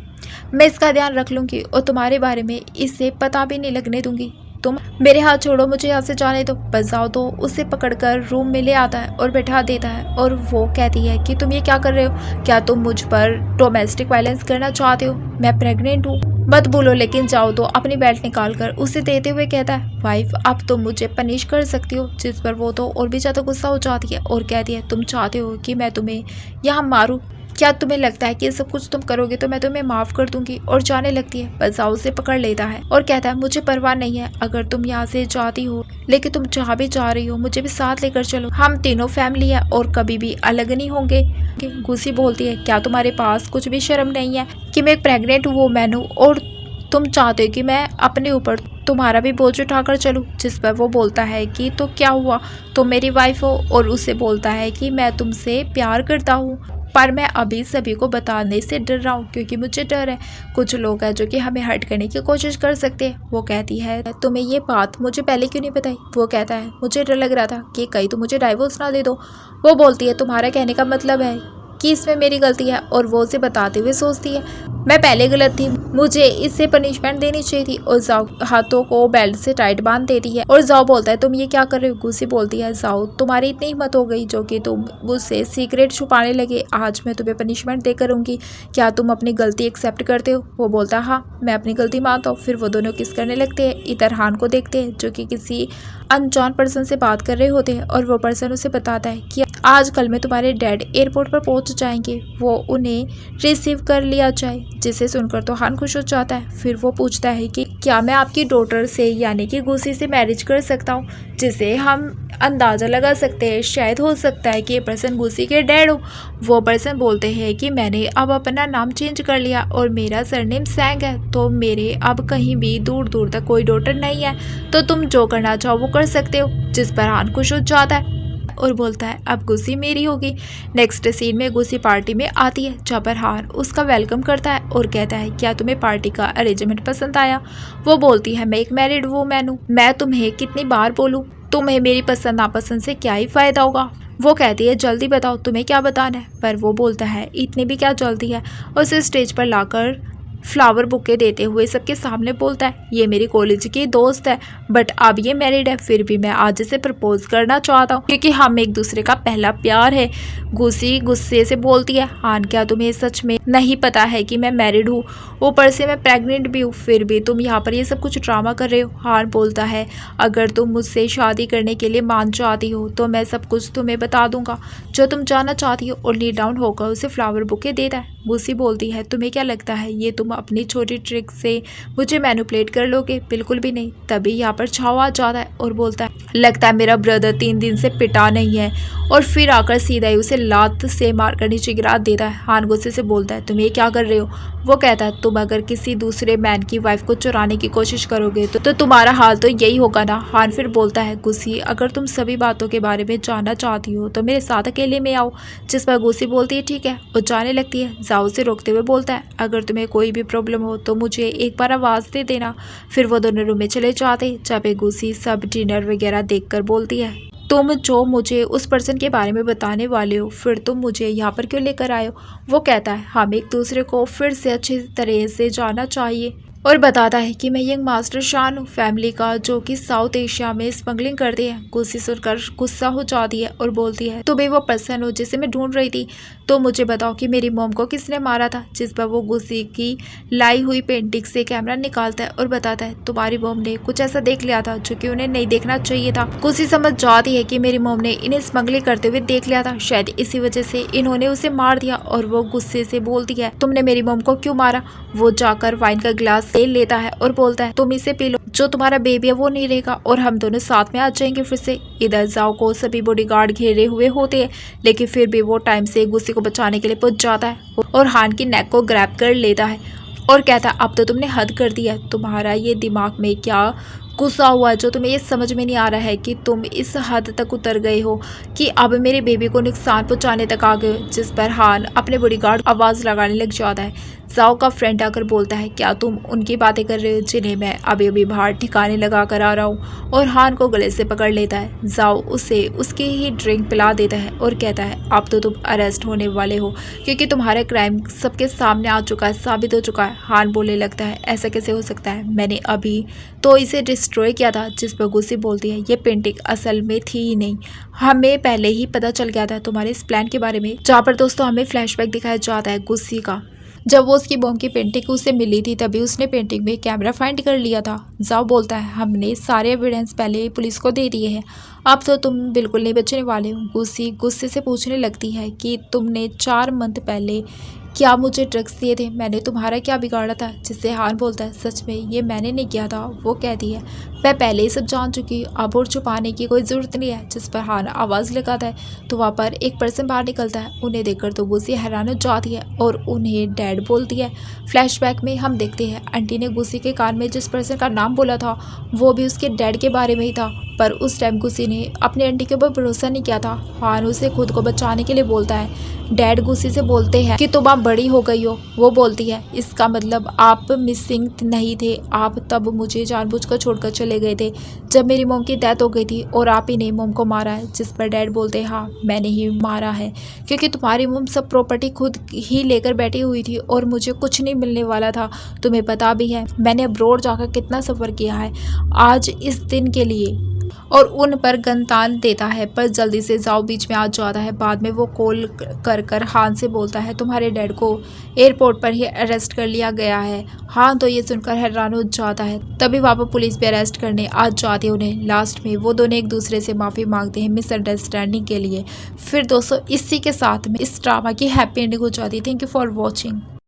मैं इसका ध्यान रख लूँगी और तुम्हारे बारे में इससे पता भी नहीं लगने दूंगी। तुम मेरे हाथ छोड़ो, मुझे यहाँ से जाने दो। बस जाओ। तो उसे पकड़कर रूम में ले आता है और बैठा देता है। और वो कहती है कि तुम ये क्या कर रहे हो, क्या तुम मुझ पर डोमेस्टिक वायलेंस करना चाहते हो। मैं प्रेग्नेंट हूँ मत बोलो, लेकिन जाओ। तो अपनी बेल्ट निकाल कर उसे देते हुए कहता है वाइफ अब तुम मुझे पनिश कर सकती हो। जिस पर वो तो और भी ज़्यादा गुस्सा हो जाती है और कहती है तुम चाहते हो कि मैं तुम्हें यहाँ मारूं, क्या तुम्हें लगता है कि सब कुछ तुम करोगे तो मैं तुम्हें माफ़ कर दूंगी। और जाने लगती है। बस जाओ उसे पकड़ लेता है और कहता है मुझे परवाह नहीं है अगर तुम यहाँ से जाती हो, लेकिन तुम जहाँ भी जा रही हो मुझे भी साथ लेकर चलो, हम तीनों फैमिली है और कभी भी अलग नहीं होंगे। गुस्से बोलती है क्या तुम्हारे पास कुछ भी शर्म नहीं है कि मैं एक प्रेग्नेंट वूमेन हूँ और तुम चाहते हो कि मैं अपने ऊपर तुम्हारा भी बोझ उठाकर चलूँ। जिस पर वो बोलता है कि तो क्या हुआ, तुम मेरी वाइफ हो। और उसे बोलता है कि मैं तुमसे प्यार करता हूँ पर मैं अभी सभी को बताने से डर रहा हूँ क्योंकि मुझे डर है कुछ लोग हैं जो कि हमें हर्ट करने की कोशिश कर सकते हैं। वो कहती है तुम्हें ये बात मुझे पहले क्यों नहीं बताई। वो कहता है मुझे डर लग रहा था कि कहीं तुम मुझे डाइवोर्स ना दे दो। वो बोलती है तुम्हारा कहने का मतलब है कि इसमें मेरी गलती है। और वो उसे बताते हुए सोचती है मैं पहले गलत थी, मुझे इससे पनिशमेंट देनी चाहिए थी। और जाओ हाथों को बेल्ट से टाइट बांध देती है। और जाओ बोलता है तुम ये क्या कर रहे हो। गुस्से बोलती है जाओ तुम्हारी इतनी हिम्मत हो गई जो कि तुम मुझसे सीक्रेट छुपाने लगे, आज मैं तुम्हें पनिशमेंट दे करूँगी, क्या तुम अपनी गलती एक्सेप्ट करते हो। वो बोलता हाँ मैं अपनी गलती मानता हूँ। फिर वो दोनों किस करने लगते हैं। इधर हान को देखते हैं जो कि किसी अनजान पर्सन से बात कर रहे होते हैं और वो पर्सन उसे बताता है कि आज कल में तुम्हारे डैड एयरपोर्ट पर पहुंच जाएंगे, वो उन्हें रिसीव कर लिया जाए। जिसे सुनकर तो हान खुश हो जाता है। फिर वो पूछता है कि क्या मैं आपकी डॉटर से यानी कि गुस्से से मैरिज कर सकता हूँ, जिसे हम अंदाज़ा लगा सकते हैं शायद हो सकता है कि ये पर्सन गुस्से के डैड हो। वो पर्सन बोलते हैं कि मैंने अब अपना नाम चेंज कर लिया और मेरा सरनेम सैंग है, तो मेरे अब कहीं भी दूर दूर तक कोई डॉटर नहीं है, तो तुम जो करना चाहो वो कर सकते हो। जिस पर हान खुश हो जाता है और बोलता है अब गुस्सी मेरी होगी। नेक्स्ट सीन में गुस्सी पार्टी में आती है जहाँ पर हान उसका वेलकम करता है और कहता है क्या तुम्हें पार्टी का अरेंजमेंट पसंद आया। वो बोलती है मैं एक मैरिड वूमेन हूँ, मैं तुम्हें कितनी बार बोलूँ, तुम्हें मेरी पसंद नापसंद से क्या ही फ़ायदा होगा। वो कहती है जल्दी बताओ तुम्हें क्या बताना है। पर वो बोलता है इतनी भी क्या जल्दी है। और उसे स्टेज पर लाकर फ्लावर बुके देते हुए सबके सामने बोलता है ये मेरी कॉलेज की दोस्त है बट अब ये मैरिड है, फिर भी मैं आज इसे प्रपोज करना चाहता हूँ क्योंकि हम एक दूसरे का पहला प्यार है। गुस्सी गुस्से से बोलती है हान क्या तुम्हें सच में नहीं पता है कि मैं मैरिड हूँ, ऊपर से मैं प्रेग्नेंट भी हूँ, फिर भी तुम यहाँ पर ये सब कुछ ड्रामा कर रहे हो। हान बोलता है अगर तुम मुझसे शादी करने के लिए मान चाहती हो तो मैं सब कुछ तुम्हें बता दूंगा जो तुम जानना चाहती हो। और ली डाउन होकर उसे फ्लावर बुके देता है। गुस्सी बोलती है तुम्हें क्या लगता है ये तुम अपनी छोटी ट्रिक से मुझे मैनिपुलेट कर लोगे? बिल्कुल भी नहीं। तभी यहाँ पर छाव आ जाता है और बोलता है लगता है मेरा ब्रदर 3 दिन से पिटा नहीं है, और फिर आकर सीधा ही उसे लात से मारकर नीचे गिरा देता है। हान गुस्से से बोलता है तुम ये क्या कर रहे हो? वो कहता है तुम अगर किसी दूसरे मैन की वाइफ को चुराने की कोशिश करोगे तो तुम्हारा हाल तो यही होगा ना। हान फिर बोलता है गुस्सी अगर तुम सभी बातों के बारे में जानना चाहती हो तो मेरे साथ अकेले में आओ। जिस पर गुस्सी बोलती है ठीक है, और जाने लगती है। जाओ से रोकते हुए बोलता है अगर तुम्हें कोई भी प्रॉब्लम हो तो मुझे एक बार आवाज़ दे देना। फिर वो दोनों रूम में चले जाते जहाँ पे गुस्सी सब डिनर वगैरह देखकर बोलती है तुम जो मुझे उस पर्सन के बारे में बताने वाले हो फिर तुम मुझे यहाँ पर क्यों लेकर आए हो? वो कहता है हम एक दूसरे को फिर से अच्छी तरह से जानना चाहिए, और बताता है कि मैं यंग मास्टर शान हूँ फैमिली का जो कि साउथ एशिया में स्मगलिंग करते हैं। गुस्सी सुनकर गुस्सा हो जाती है और बोलती है तुम्हें वो पर्सन हो जिसे मैं ढूंढ रही थी, तो मुझे बताओ कि मेरी मॉम को किसने मारा था। जिस पर वो गुस्सी की लाई हुई पेंटिंग से कैमरा निकालता है और बताता है तुम्हारी मॉम ने कुछ ऐसा देख लिया था जो कि उन्हें नहीं देखना चाहिए था। गुस्सी समझ जाती है कि मेरी मॉम ने इन्हें स्मगलिंग करते हुए देख लिया था, शायद इसी वजह से इन्होंने उसे मार दिया। और वो गुस्से से बोलती है तुमने मेरी मॉम को क्यों मारा? वो जाकर वाइन का गिलास ले लेता है और बोलता है तुम इसे पी लो, जो तुम्हारा बेबी है वो नहीं रहेगा और हम दोनों साथ में आ जाएंगे फिर से। इधर जाओ को सभी बॉडीगार्ड घेरे हुए होते हैं, लेकिन फिर भी वो टाइम से गुस्सी को बचाने के लिए पहुंच जाता है और हान की नेक को ग्रैब कर लेता है और कहता है अब तो तुमने हद कर दिया है। तुम्हारा ये दिमाग में क्या गुस्सा हुआ है जो तुम्हें ये समझ में नहीं आ रहा है कि तुम इस हद तक उतर गए हो कि अब मेरे बेबी को नुकसान पहुंचाने तक आ गए हो। जिस पर हान अपने बॉडीगार्ड आवाज़ लगाने लग जाता है। जाओ का फ्रेंड आकर बोलता है क्या तुम उनकी बातें कर रहे हो जिन्हें मैं अभी अभी बाहर ठिकाने लगा कर आ रहा हूँ, और हान को गले से पकड़ लेता है। जाओ उसे उसकी ही ड्रिंक पिला देता है और कहता है अब तो तुम अरेस्ट होने वाले हो क्योंकि तुम्हारा क्राइम सबके सामने आ चुका है, साबित हो चुका है। हान बोलने लगता है ऐसा कैसे हो सकता है, मैंने अभी तो इसे डिस्ट्रॉय किया था। जिस पर गुस्सी बोलती है ये पेंटिंग असल में थी ही नहीं, हमें पहले ही पता चल गया था तुम्हारे इस प्लान के बारे में। जहाँ पर दोस्तों हमें फ्लैशबैक दिखाया जाता है गुस्सी का, जब वो उसकी बॉम की पेंटिंग उससे मिली थी तभी उसने पेंटिंग में कैमरा फाइंड कर लिया था। जाओ बोलता है हमने सारे एविडेंस पहले ही पुलिस को दे दिए हैं, अब तो तुम बिल्कुल नहीं बचने वाले हो। गुस्सी गुस्से से पूछने लगती है कि तुमने 4 मंथ पहले क्या मुझे ड्रग्स दिए थे, मैंने तुम्हारा क्या बिगाड़ा था? जिससे हान बोलता है सच में ये मैंने नहीं किया था। वो कहती है मैं पहले ही सब जान चुकी हूँ, अब और छुपाने की कोई ज़रूरत नहीं है। जिस पर हान आवाज़ लगाता है तो वहाँ पर एक पर्सन बाहर निकलता है। उन्हें देखकर तो गुस्सी हैरान हो जाती है और उन्हें डैड बोलती है। फ्लैशबैक में हम देखते हैं आंटी ने गुस्सी के कान में जिस पर्सन का नाम बोला था वो भी उसके डैड के बारे में ही था, पर उस टाइम गुस्सी ने अपने आंटी के ऊपर भरोसा नहीं किया था। हान उसे खुद को बचाने के लिए बोलता है। डैड गुस्सी से बोलते हैं कि तुम आप बड़ी हो गई हो। वो बोलती है इसका मतलब आप मिसिंग नहीं थे, आप तब मुझे जानबूझकर छोड़कर चले गए थे जब मेरी मॉम की डेथ हो गई थी और आप ही ने मॉम को मारा है। जिस पर डैड बोलते हैं हाँ मैंने ही मारा है क्योंकि तुम्हारी मॉम सब प्रॉपर्टी खुद ही लेकर बैठी हुई थी और मुझे कुछ नहीं मिलने वाला था। तुम्हें पता भी है मैंने अब्रॉड जाकर कितना सफ़र किया है आज इस दिन के लिए, और उन पर गन तान देता है। पर जल्दी से जाओ बीच में आ जाता है। बाद में वो कॉल कर हान से बोलता है तुम्हारे डैड को एयरपोर्ट पर ही अरेस्ट कर लिया गया है। हान तो ये सुनकर हैरान हो जाता है। तभी वहाँ पर पुलिस भी अरेस्ट करने आ जाती है उन्हें। लास्ट में वो दोनों एक दूसरे से माफ़ी मांगते हैं मिसअंडरस्टैंडिंग के लिए। फिर दोस्तों इसी के साथ में इस ड्रामा की हैप्पी एंडिंग हो जाती है। Thank you for watching.